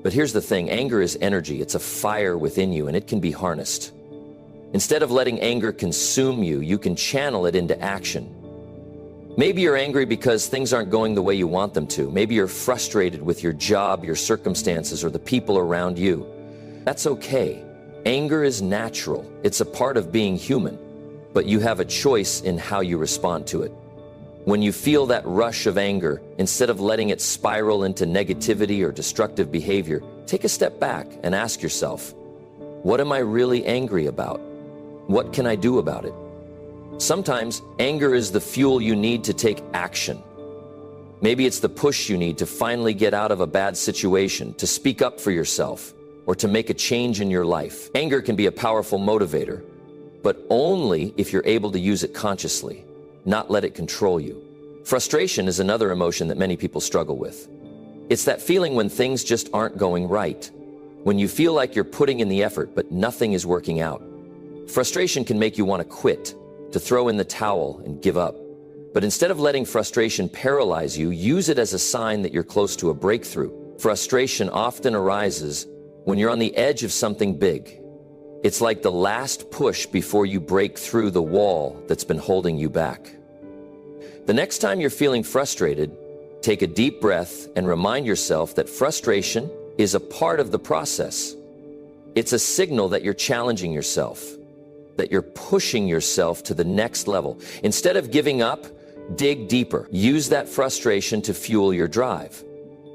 S1: But here's the thing, anger is energy. It's a fire within you, and it can be harnessed. Instead of letting anger consume you, you can channel it into action. Maybe you're angry because things aren't going the way you want them to. Maybe you're frustrated with your job, your circumstances, or the people around you. That's okay. Anger is natural. It's a part of being human. But you have a choice in how you respond to it. When you feel that rush of anger, instead of letting it spiral into negativity or destructive behavior, take a step back and ask yourself, what am I really angry about? What can I do about it? Sometimes anger is the fuel you need to take action. Maybe it's the push you need to finally get out of a bad situation, to speak up for yourself, or to make a change in your life. Anger can be a powerful motivator, but only if you're able to use it consciously, not let it control you. Frustration is another emotion that many people struggle with. It's that feeling when things just aren't going right, when you feel like you're putting in the effort but nothing is working out. Frustration can make you want to quit, to throw in the towel and give up. But instead of letting frustration paralyze you, use it as a sign that you're close to a breakthrough. Frustration often arises when you're on the edge of something big. It's like the last push before you break through the wall that's been holding you back. The next time you're feeling frustrated, take a deep breath and remind yourself that frustration is a part of the process. It's a signal that you're challenging yourself, that you're pushing yourself to the next level. Instead of giving up, dig deeper. Use that frustration to fuel your drive.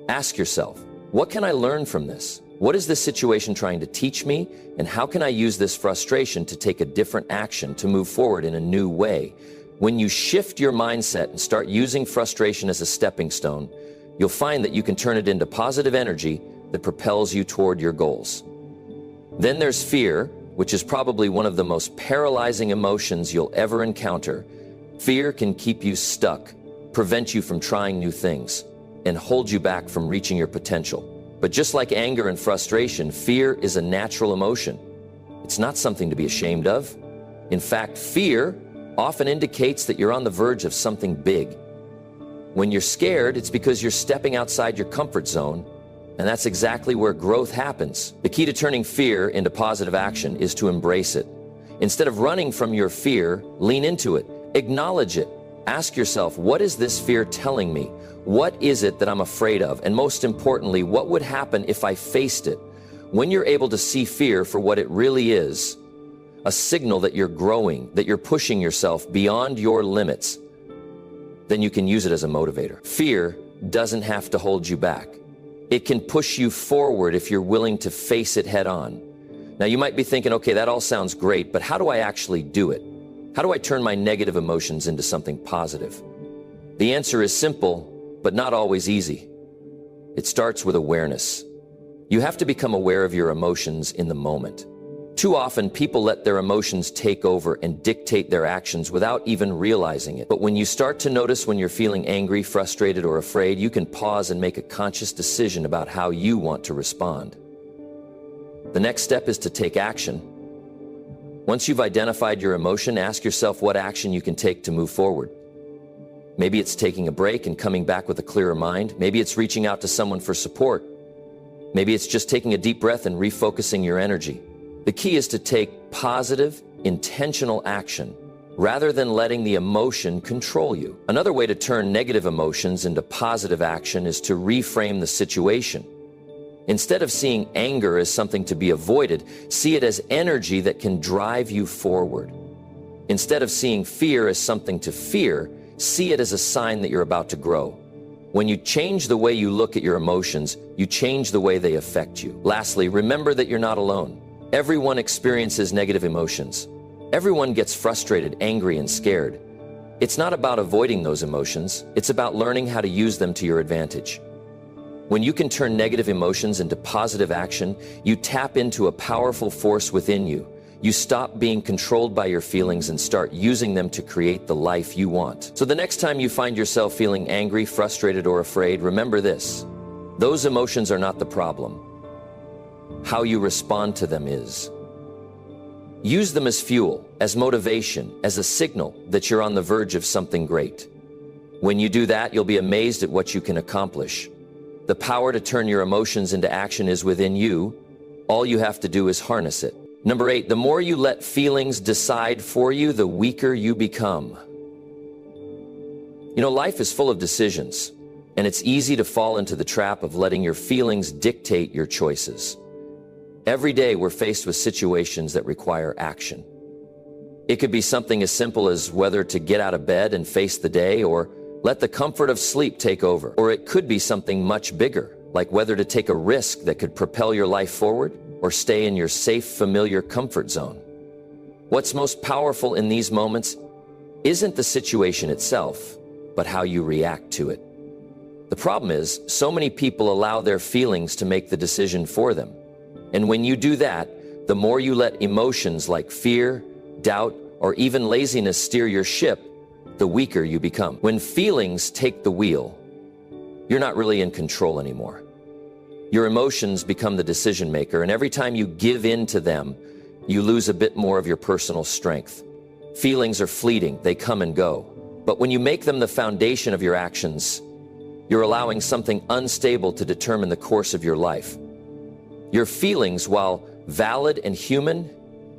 S1: Ask yourself, what can I learn from this? What is this situation trying to teach me? And how can I use this frustration to take a different action, to move forward in a new way? When you shift your mindset and start using frustration as a stepping stone, you'll find that you can turn it into positive energy that propels you toward your goals. Then there's fear, which is probably one of the most paralyzing emotions you'll ever encounter. Fear can keep you stuck, prevent you from trying new things, and hold you back from reaching your potential. But just like anger and frustration, fear is a natural emotion. It's not something to be ashamed of. In fact, fear often indicates that you're on the verge of something big. When you're scared, it's because you're stepping outside your comfort zone, and that's exactly where growth happens. The key to turning fear into positive action is to embrace it. Instead of running from your fear, lean into it, acknowledge it. Ask yourself, what is this fear telling me? What is it that I'm afraid of? And most importantly, what would happen if I faced it? When you're able to see fear for what it really is, a signal that you're growing, that you're pushing yourself beyond your limits, then you can use it as a motivator. Fear doesn't have to hold you back. It can push you forward if you're willing to face it head on. Now you might be thinking, okay, that all sounds great, but how do I actually do it? How do I turn my negative emotions into something positive? The answer is simple, but not always easy. It starts with awareness. You have to become aware of your emotions in the moment. Too often, people let their emotions take over and dictate their actions without even realizing it. But when you start to notice when you're feeling angry, frustrated, or afraid, you can pause and make a conscious decision about how you want to respond. The next step is to take action. Once you've identified your emotion, ask yourself what action you can take to move forward. Maybe it's taking a break and coming back with a clearer mind. Maybe it's reaching out to someone for support. Maybe it's just taking a deep breath and refocusing your energy. The key is to take positive, intentional action rather than letting the emotion control you. Another way to turn negative emotions into positive action is to reframe the situation. Instead of seeing anger as something to be avoided, see it as energy that can drive you forward. Instead of seeing fear as something to fear, see it as a sign that you're about to grow. When you change the way you look at your emotions, you change the way they affect you. Lastly, remember that you're not alone. Everyone experiences negative emotions. Everyone gets frustrated, angry, and scared. It's not about avoiding those emotions. It's about learning how to use them to your advantage. When you can turn negative emotions into positive action, you tap into a powerful force within you. You stop being controlled by your feelings and start using them to create the life you want. So the next time you find yourself feeling angry, frustrated, or afraid, remember this: those emotions are not the problem. How you respond to them is. Use them as fuel, as motivation, as a signal that you're on the verge of something great. When you do that, you'll be amazed at what you can accomplish. The power to turn your emotions into action is within you. All you have to do is harness it. Number 8, the more you let feelings decide for you, the weaker you become. You know, life is full of decisions, and it's easy to fall into the trap of letting your feelings dictate your choices. Every day we're faced with situations that require action. It could be something as simple as whether to get out of bed and face the day, or let the comfort of sleep take over. Or it could be something much bigger, like whether to take a risk that could propel your life forward or stay in your safe, familiar comfort zone. What's most powerful in these moments isn't the situation itself, but how you react to it. The problem is, so many people allow their feelings to make the decision for them. And when you do that, the more you let emotions like fear, doubt, or even laziness steer your ship, the weaker you become. When feelings take the wheel, you're not really in control anymore. Your emotions become the decision maker, and every time you give in to them, you lose a bit more of your personal strength. Feelings are fleeting, they come and go. But when you make them the foundation of your actions, you're allowing something unstable to determine the course of your life. Your feelings, while valid and human,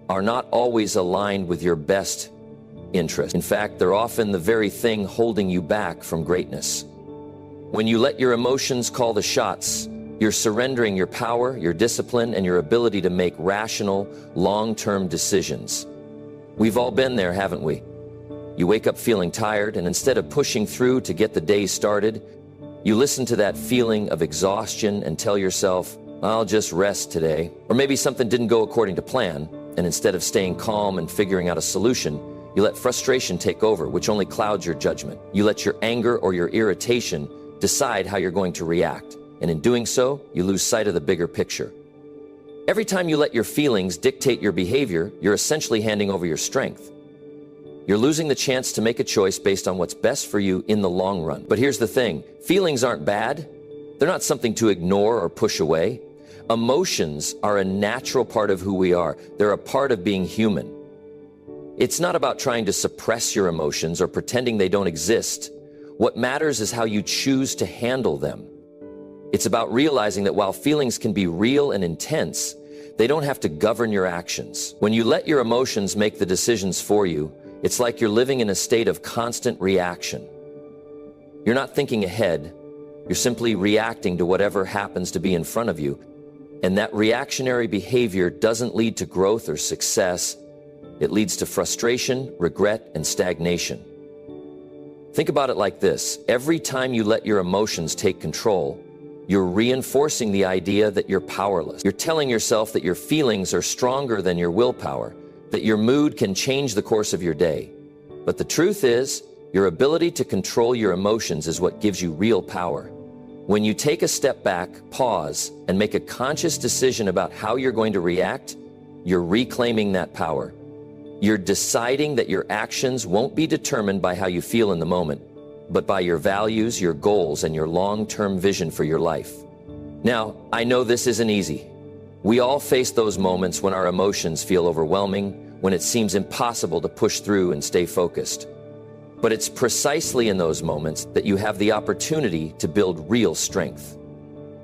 S1: are not always aligned with your best interest. In fact, they're often the very thing holding you back from greatness. When you let your emotions call the shots, you're surrendering your power, your discipline, and your ability to make rational, long-term decisions. We've all been there, haven't we? You wake up feeling tired, and instead of pushing through to get the day started, you listen to that feeling of exhaustion and tell yourself, I'll just rest today. Or maybe something didn't go according to plan, and instead of staying calm and figuring out a solution, you let frustration take over, which only clouds your judgment. You let your anger or your irritation decide how you're going to react. And in doing so, you lose sight of the bigger picture. Every time you let your feelings dictate your behavior, you're essentially handing over your strength. You're losing the chance to make a choice based on what's best for you in the long run. But here's the thing, feelings aren't bad. They're not something to ignore or push away. Emotions are a natural part of who we are. They're a part of being human. It's not about trying to suppress your emotions or pretending they don't exist. What matters is how you choose to handle them. It's about realizing that while feelings can be real and intense, they don't have to govern your actions. When you let your emotions make the decisions for you, it's like you're living in a state of constant reaction. You're not thinking ahead. You're simply reacting to whatever happens to be in front of you. And that reactionary behavior doesn't lead to growth or success. It leads to frustration, regret, and stagnation. Think about it like this. Every time you let your emotions take control, you're reinforcing the idea that you're powerless. You're telling yourself that your feelings are stronger than your willpower, that your mood can change the course of your day. But the truth is, your ability to control your emotions is what gives you real power. When you take a step back, pause, and make a conscious decision about how you're going to react, you're reclaiming that power. You're deciding that your actions won't be determined by how you feel in the moment, but by your values, your goals, and your long-term vision for your life. Now, I know this isn't easy. We all face those moments when our emotions feel overwhelming, when it seems impossible to push through and stay focused. But it's precisely in those moments that you have the opportunity to build real strength.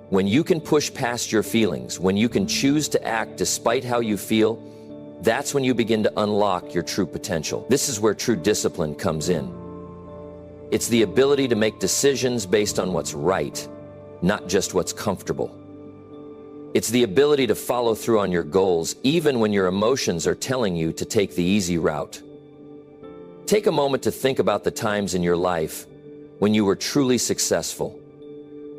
S1: When you can push past your feelings, when you can choose to act despite how you feel, that's when you begin to unlock your true potential. This is where true discipline comes in. It's the ability to make decisions based on what's right, not just what's comfortable. It's the ability to follow through on your goals, even when your emotions are telling you to take the easy route. Take a moment to think about the times in your life when you were truly successful.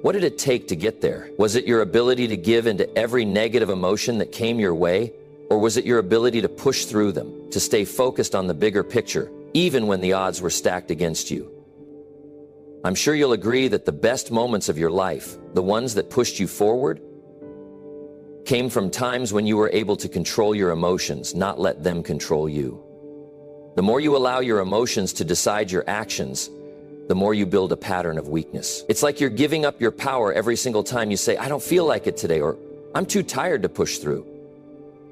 S1: What did it take to get there? Was it your ability to give into every negative emotion that came your way? Or was it your ability to push through them, to stay focused on the bigger picture, even when the odds were stacked against you? I'm sure you'll agree that the best moments of your life, the ones that pushed you forward, came from times when you were able to control your emotions, not let them control you. The more you allow your emotions to decide your actions, the more you build a pattern of weakness. It's like you're giving up your power every single time you say, I don't feel like it today, or I'm too tired to push through.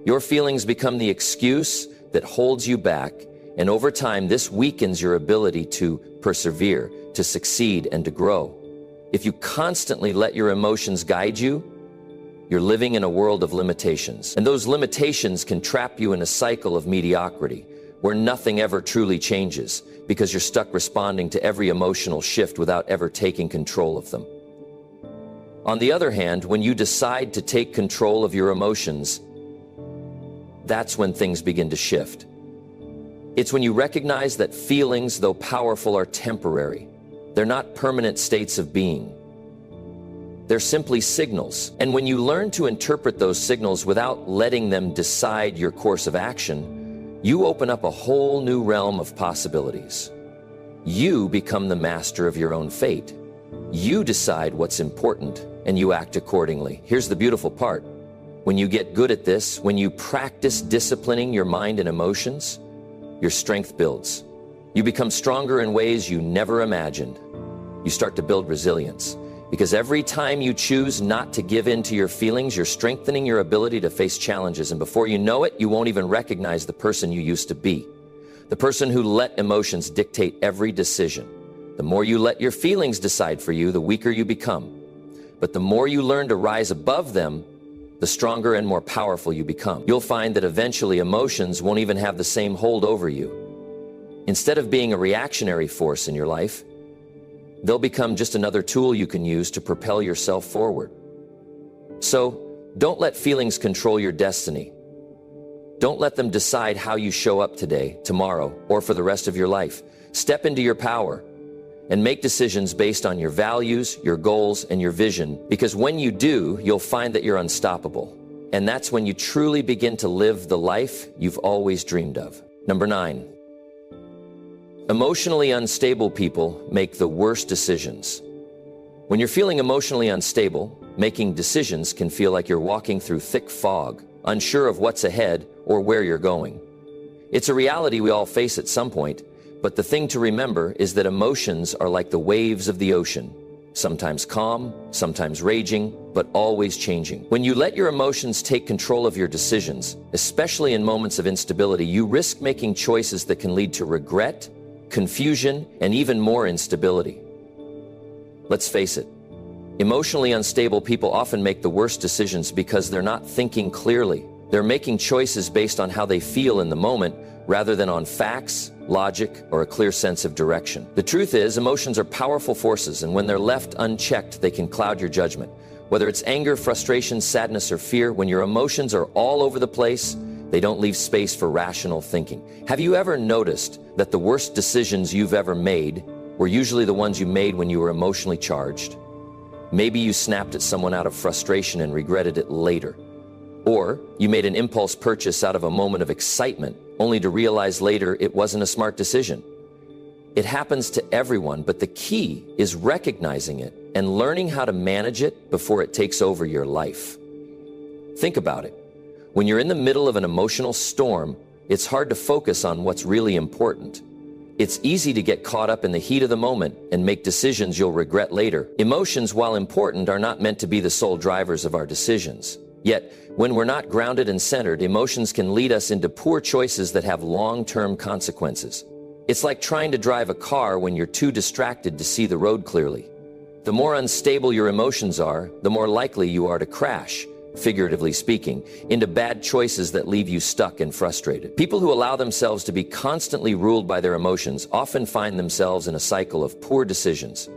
S1: Your feelings become the excuse that holds you back, and over time, this weakens your ability to persevere, to succeed, and to grow. If you constantly let your emotions guide you, you're living in a world of limitations. And those limitations can trap you in a cycle of mediocrity, where nothing ever truly changes, because you're stuck responding to every emotional shift without ever taking control of them. On the other hand, when you decide to take control of your emotions, that's when things begin to shift. It's when you recognize that feelings, though powerful, are temporary. They're not permanent states of being. They're simply signals. And when you learn to interpret those signals without letting them decide your course of action, you open up a whole new realm of possibilities. You become the master of your own fate. You decide what's important, and you act accordingly. Here's the beautiful part. When you get good at this, when you practice disciplining your mind and emotions, your strength builds. You become stronger in ways you never imagined. You start to build resilience. Because every time you choose not to give in to your feelings, you're strengthening your ability to face challenges. And before you know it, you won't even recognize the person you used to be. The person who let emotions dictate every decision. The more you let your feelings decide for you, the weaker you become. But the more you learn to rise above them, the stronger and more powerful you become. You'll find that eventually emotions won't even have the same hold over you. Instead of being a reactionary force in your life, they'll become just another tool you can use to propel yourself forward. So, don't let feelings control your destiny. Don't let them decide how you show up today, tomorrow, or for the rest of your life. Step into your power and make decisions based on your values, your goals, and your vision, because when you do, you'll find that you're unstoppable. And that's when you truly begin to live the life you've always dreamed of. Number 9. Emotionally unstable people make the worst decisions. When you're feeling emotionally unstable, making decisions can feel like you're walking through thick fog, unsure of what's ahead or where you're going. It's a reality we all face at some point, but the thing to remember is that emotions are like the waves of the ocean, sometimes calm, sometimes raging, but always changing. When you let your emotions take control of your decisions, especially in moments of instability, you risk making choices that can lead to regret, confusion, and even more instability. Let's face it, emotionally unstable people often make the worst decisions because they're not thinking clearly. They're making choices based on how they feel in the moment rather than on facts, logic, or a clear sense of direction. The truth is, emotions are powerful forces, and when they're left unchecked, they can cloud your judgment. Whether it's anger, frustration, sadness, or fear, when your emotions are all over the place, they don't leave space for rational thinking. Have you ever noticed that the worst decisions you've ever made were usually the ones you made when you were emotionally charged? Maybe you snapped at someone out of frustration and regretted it later. Or you made an impulse purchase out of a moment of excitement, only to realize later it wasn't a smart decision. It happens to everyone, but the key is recognizing it and learning how to manage it before it takes over your life. Think about it. When you're in the middle of an emotional storm, it's hard to focus on what's really important. It's easy to get caught up in the heat of the moment and make decisions you'll regret later. Emotions, while important, are not meant to be the sole drivers of our decisions. Yet, when we're not grounded and centered, emotions can lead us into poor choices that have long-term consequences. It's like trying to drive a car when you're too distracted to see the road clearly. The more unstable your emotions are, the more likely you are to crash, figuratively speaking, into bad choices that leave you stuck and frustrated. People who allow themselves to be constantly ruled by their emotions often find themselves in a cycle of poor decisions.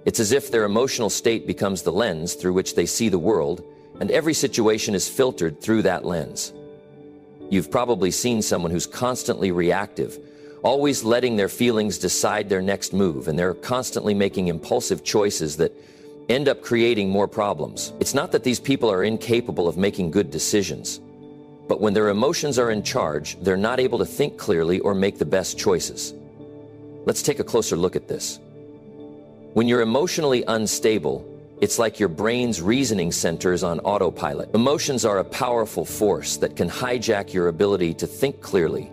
S1: It's as if their emotional state becomes the lens through which they see the world, and every situation is filtered through that lens. You've probably seen someone who's constantly reactive, always letting their feelings decide their next move, and they're constantly making impulsive choices that end up creating more problems. It's not that these people are incapable of making good decisions, but when their emotions are in charge, they're not able to think clearly or make the best choices. Let's take a closer look at this. When you're emotionally unstable, it's like your brain's reasoning center is on autopilot. Emotions are a powerful force that can hijack your ability to think clearly.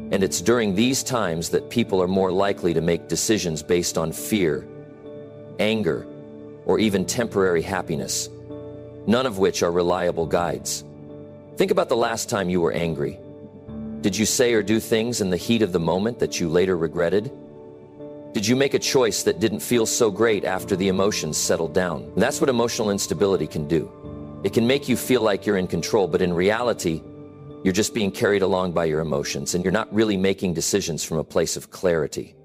S1: And it's during these times that people are more likely to make decisions based on fear, anger, or even temporary happiness, none of which are reliable guides. Think about the last time you were angry. Did you say or do things in the heat of the moment that you later regretted? Did you make a choice that didn't feel so great after the emotions settled down? And that's what emotional instability can do. It can make you feel like you're in control, but in reality, you're just being carried along by your emotions, and you're not really making decisions from a place of clarity.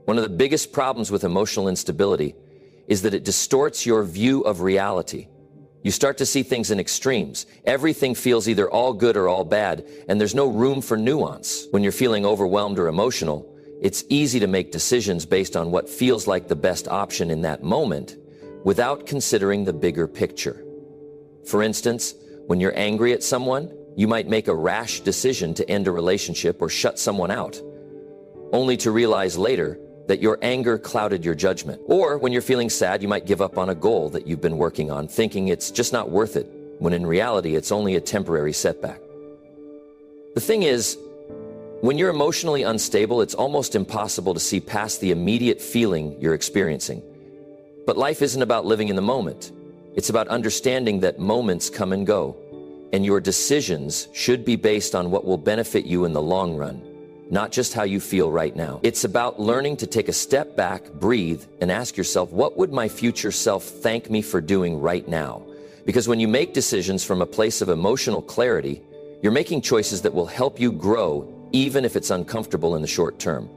S1: One of the biggest problems with emotional instability is that it distorts your view of reality. You start to see things in extremes. Everything feels either all good or all bad, and there's no room for nuance. When you're feeling overwhelmed or emotional, it's easy to make decisions based on what feels like the best option in that moment, without considering the bigger picture. For instance, when you're angry at someone, you might make a rash decision to end a relationship or shut someone out, only to realize later that your anger clouded your judgment. Or when you're feeling sad, you might give up on a goal that you've been working on, thinking it's just not worth it, when in reality it's only a temporary setback. The thing is, when you're emotionally unstable, it's almost impossible to see past the immediate feeling you're experiencing. But life isn't about living in the moment. It's about understanding that moments come and go, and your decisions should be based on what will benefit you in the long run, not just how you feel right now. It's about learning to take a step back, breathe, and ask yourself, what would my future self thank me for doing right now? Because when you make decisions from a place of emotional clarity, you're making choices that will help you grow, even if it's uncomfortable in the short term.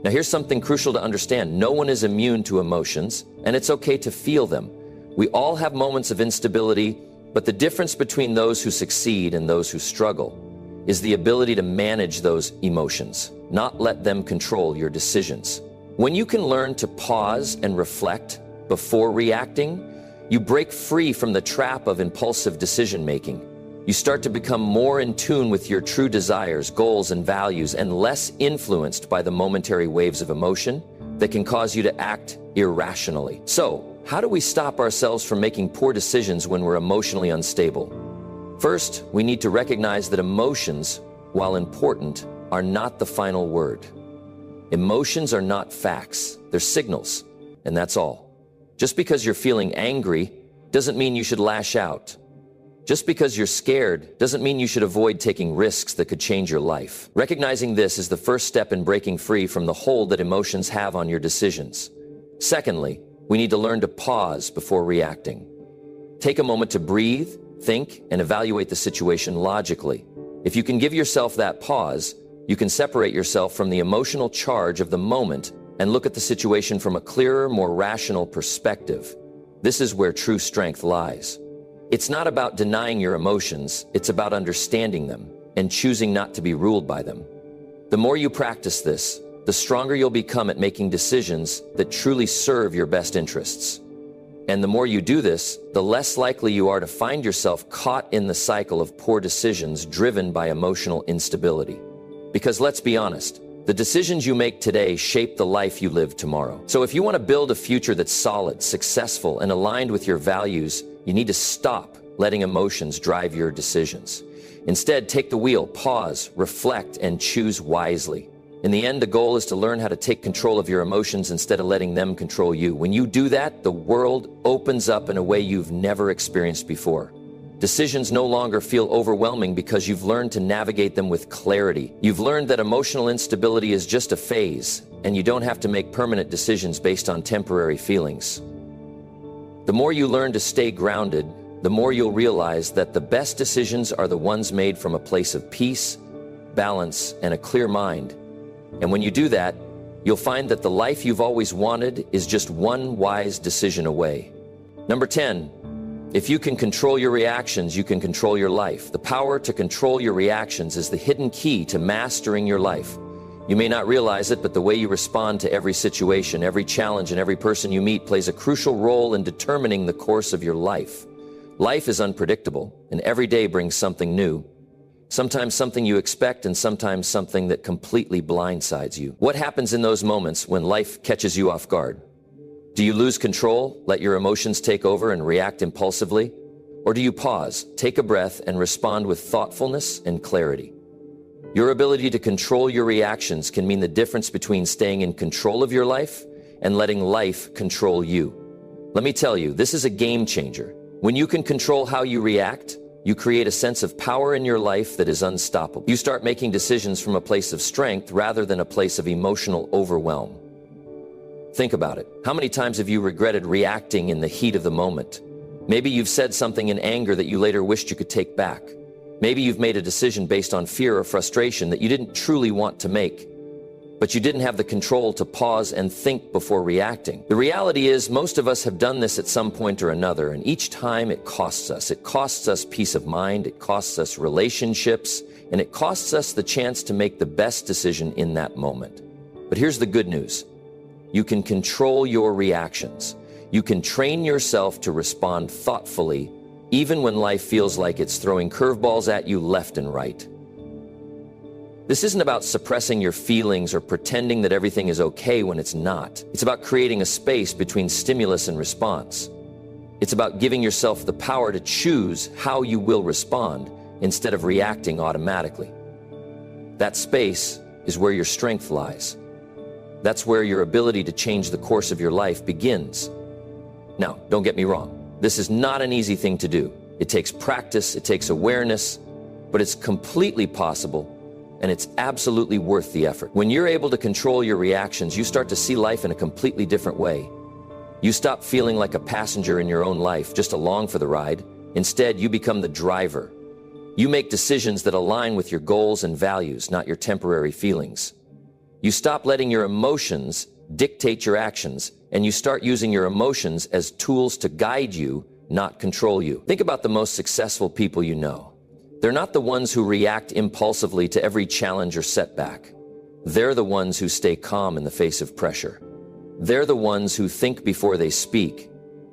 S1: Now, here's something crucial to understand. No one is immune to emotions, and it's okay to feel them. We all have moments of instability, but the difference between those who succeed and those who struggle is the ability to manage those emotions, not let them control your decisions. When you can learn to pause and reflect before reacting, you break free from the trap of impulsive decision-making. You start to become more in tune with your true desires, goals, and values, and less influenced by the momentary waves of emotion that can cause you to act irrationally. So, how do we stop ourselves from making poor decisions when we're emotionally unstable? First, we need to recognize that emotions, while important, are not the final word. Emotions are not facts, they're signals, and that's all. Just because you're feeling angry doesn't mean you should lash out. Just because you're scared doesn't mean you should avoid taking risks that could change your life. Recognizing this is the first step in breaking free from the hold that emotions have on your decisions. Secondly, we need to learn to pause before reacting. Take a moment to breathe, think, and evaluate the situation logically. If you can give yourself that pause, you can separate yourself from the emotional charge of the moment and look at the situation from a clearer, more rational perspective. This is where true strength lies. It's not about denying your emotions, it's about understanding them and choosing not to be ruled by them. The more you practice this, the stronger you'll become at making decisions that truly serve your best interests. And the more you do this, the less likely you are to find yourself caught in the cycle of poor decisions driven by emotional instability. Because let's be honest, the decisions you make today shape the life you live tomorrow. So if you want to build a future that's solid, successful, and aligned with your values, you need to stop letting emotions drive your decisions. Instead, take the wheel, pause, reflect, and choose wisely. In the end, the goal is to learn how to take control of your emotions instead of letting them control you. When you do that, the world opens up in a way you've never experienced before. Decisions no longer feel overwhelming because you've learned to navigate them with clarity. You've learned that emotional instability is just a phase, and you don't have to make permanent decisions based on temporary feelings. The more you learn to stay grounded, the more you'll realize that the best decisions are the ones made from a place of peace, balance, and a clear mind. And when you do that, you'll find that the life you've always wanted is just one wise decision away. Number 10, if you can control your reactions, you can control your life. The power to control your reactions is the hidden key to mastering your life. You may not realize it, but the way you respond to every situation, every challenge, and every person you meet plays a crucial role in determining the course of your life. Life is unpredictable, and every day brings something new. Sometimes something you expect, and sometimes something that completely blindsides you. What happens in those moments when life catches you off guard? Do you lose control, let your emotions take over, and react impulsively? Or do you pause, take a breath, and respond with thoughtfulness and clarity? Your ability to control your reactions can mean the difference between staying in control of your life and letting life control you. Let me tell you, this is a game changer. When you can control how you react, you create a sense of power in your life that is unstoppable. You start making decisions from a place of strength rather than a place of emotional overwhelm. Think about it. How many times have you regretted reacting in the heat of the moment? Maybe you've said something in anger that you later wished you could take back. Maybe you've made a decision based on fear or frustration that you didn't truly want to make, but you didn't have the control to pause and think before reacting. The reality is, most of us have done this at some point or another, and each time it costs us. It costs us peace of mind, it costs us relationships, and it costs us the chance to make the best decision in that moment. But here's the good news. You can control your reactions. You can train yourself to respond thoughtfully, even when life feels like it's throwing curveballs at you left and right. This isn't about suppressing your feelings or pretending that everything is okay when it's not. It's about creating a space between stimulus and response. It's about giving yourself the power to choose how you will respond instead of reacting automatically. That space is where your strength lies. That's where your ability to change the course of your life begins. Now, don't get me wrong. This is not an easy thing to do. It takes practice, it takes awareness, but it's completely possible, and it's absolutely worth the effort. When you're able to control your reactions, you start to see life in a completely different way. You stop feeling like a passenger in your own life, just along for the ride. Instead, you become the driver. You make decisions that align with your goals and values, not your temporary feelings. You stop letting your emotions dictate your actions, and you start using your emotions as tools to guide you, not control you. Think about the most successful people you know. They're not the ones who react impulsively to every challenge or setback. They're the ones who stay calm in the face of pressure. They're the ones who think before they speak,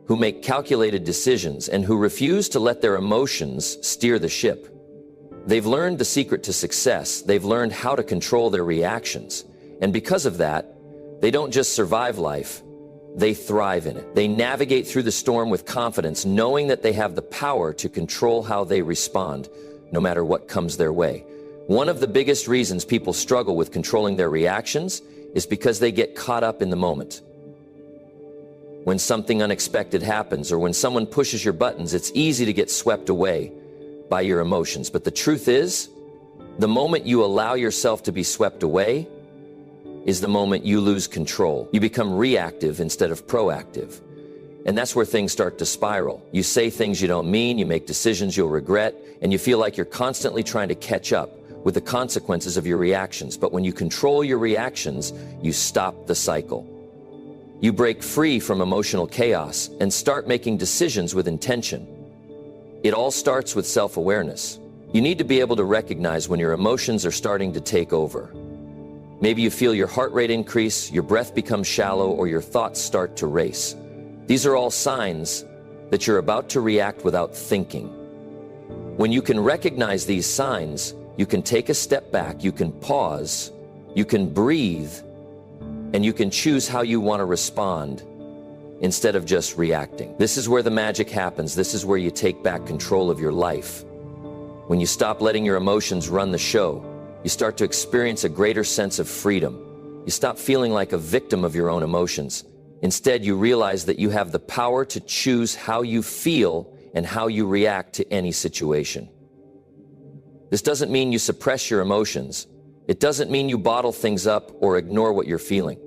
S1: who make calculated decisions, and who refuse to let their emotions steer the ship. They've learned the secret to success. They've learned how to control their reactions. And because of that, they don't just survive life, they thrive in it. They navigate through the storm with confidence, knowing that they have the power to control how they respond, no matter what comes their way. One of the biggest reasons people struggle with controlling their reactions is because they get caught up in the moment. When something unexpected happens, or when someone pushes your buttons, it's easy to get swept away by your emotions. But the truth is, the moment you allow yourself to be swept away is the moment you lose control. You become reactive instead of proactive. And that's where things start to spiral. You say things you don't mean, you make decisions you'll regret, and you feel like you're constantly trying to catch up with the consequences of your reactions. But when you control your reactions, you stop the cycle. You break free from emotional chaos and start making decisions with intention. It all starts with self-awareness. You need to be able to recognize when your emotions are starting to take over. Maybe you feel your heart rate increase, your breath becomes shallow, or your thoughts start to race. These are all signs that you're about to react without thinking. When you can recognize these signs, you can take a step back, you can pause, you can breathe, and you can choose how you want to respond instead of just reacting. This is where the magic happens. This is where you take back control of your life. When you stop letting your emotions run the show, you start to experience a greater sense of freedom. You stop feeling like a victim of your own emotions. Instead, you realize that you have the power to choose how you feel and how you react to any situation. This doesn't mean you suppress your emotions. It doesn't mean you bottle things up or ignore what you're feeling.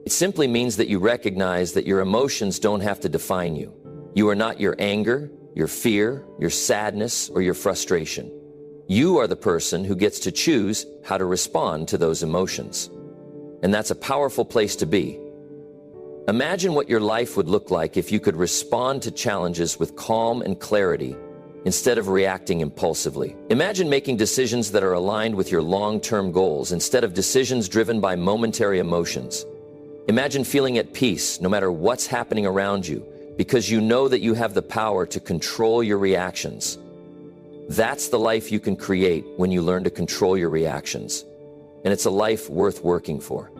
S1: It simply means that you recognize that your emotions don't have to define you. You are not your anger, your fear, your sadness, or your frustration. You are the person who gets to choose how to respond to those emotions. And that's a powerful place to be. Imagine what your life would look like if you could respond to challenges with calm and clarity instead of reacting impulsively. Imagine making decisions that are aligned with your long-term goals instead of decisions driven by momentary emotions. Imagine feeling at peace no matter what's happening around you because you know that you have the power to control your reactions. That's the life you can create when you learn to control your reactions. And it's a life worth working for.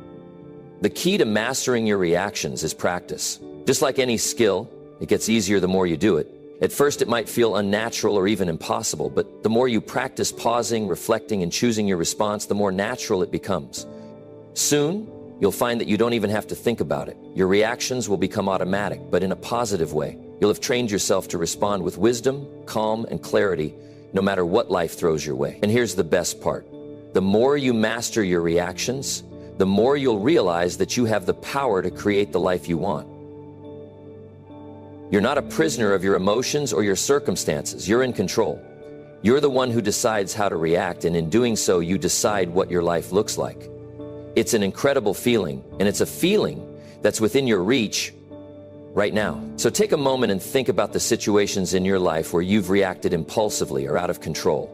S1: The key to mastering your reactions is practice. Just like any skill, it gets easier the more you do it. At first, it might feel unnatural or even impossible, but the more you practice pausing, reflecting, and choosing your response, the more natural it becomes. Soon, you'll find that you don't even have to think about it. Your reactions will become automatic, but in a positive way. You'll have trained yourself to respond with wisdom, calm, and clarity, no matter what life throws your way. And here's the best part. The more you master your reactions, the more you'll realize that you have the power to create the life you want. You're not a prisoner of your emotions or your circumstances. You're in control. You're the one who decides how to react, and in doing so, you decide what your life looks like. It's an incredible feeling, and it's a feeling that's within your reach right now. So take a moment and think about the situations in your life where you've reacted impulsively or out of control.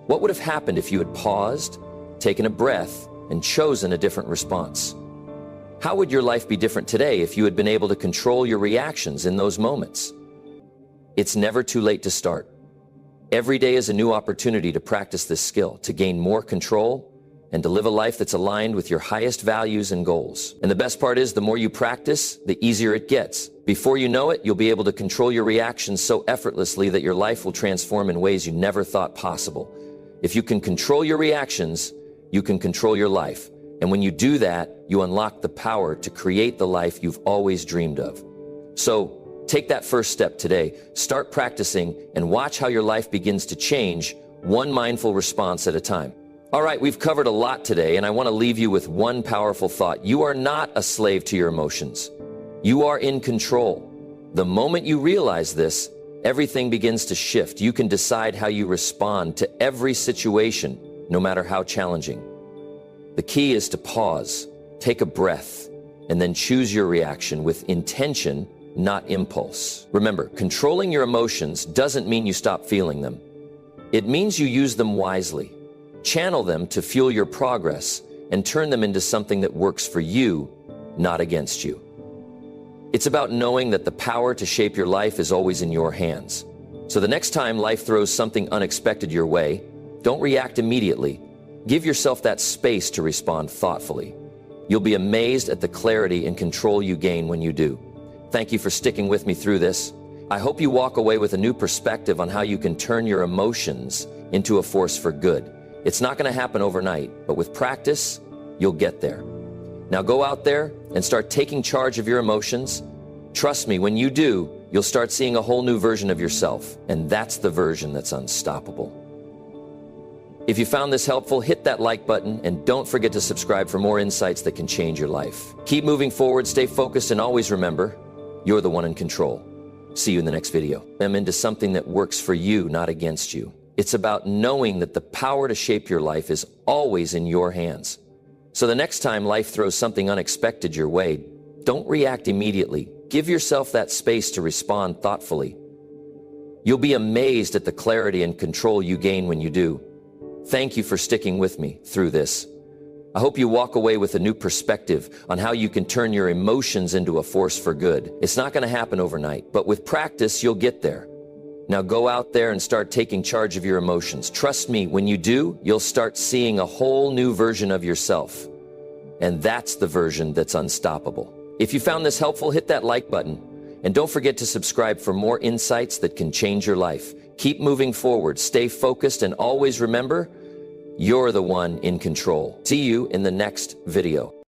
S1: What would have happened if you had paused, taken a breath, and chosen a different response? How would your life be different today if you had been able to control your reactions in those moments? It's never too late to start. Every day is a new opportunity to practice this skill, to gain more control, and to live a life that's aligned with your highest values and goals. And the best part is, the more you practice, the easier it gets. Before you know it, you'll be able to control your reactions so effortlessly that your life will transform in ways you never thought possible. If you can control your reactions, you can control your life. And when you do that, you unlock the power to create the life you've always dreamed of. So take that first step today. Start practicing and watch how your life begins to change, one mindful response at a time. All right, we've covered a lot today, and I want to leave you with one powerful thought. You are not a slave to your emotions. You are in control. The moment you realize this, everything begins to shift. You can decide how you respond to every situation, no matter how challenging. The key is to pause, take a breath, and then choose your reaction with intention, not impulse. Remember, controlling your emotions doesn't mean you stop feeling them. It means you use them wisely. Channel them to fuel your progress and turn them into something that works for you, not against you. It's about knowing that the power to shape your life is always in your hands. So the next time life throws something unexpected your way, don't react immediately. Give yourself that space to respond thoughtfully. You'll be amazed at the clarity and control you gain when you do. Thank you for sticking with me through this. I hope you walk away with a new perspective on how you can turn your emotions into a force for good. It's not going to happen overnight, but with practice, you'll get there. Now go out there and start taking charge of your emotions. Trust me, when you do, you'll start seeing a whole new version of yourself, and that's the version that's unstoppable. If you found this helpful, hit that like button and don't forget to subscribe for more insights that can change your life. Keep moving forward, stay focused, and always remember, you're the one in control. See you in the next video. I'm into something that works for you, not against you. It's about knowing that the power to shape your life is always in your hands. So the next time life throws something unexpected your way, don't react immediately. Give yourself that space to respond thoughtfully. You'll be amazed at the clarity and control you gain when you do. Thank you for sticking with me through this. I hope you walk away with a new perspective on how you can turn your emotions into a force for good. It's not going to happen overnight, but with practice, you'll get there. Now go out there and start taking charge of your emotions. Trust me, when you do, you'll start seeing a whole new version of yourself. And that's the version that's unstoppable. If you found this helpful, hit that like button. And don't forget to subscribe for more insights that can change your life. Keep moving forward, stay focused, and always remember, you're the one in control. See you in the next video.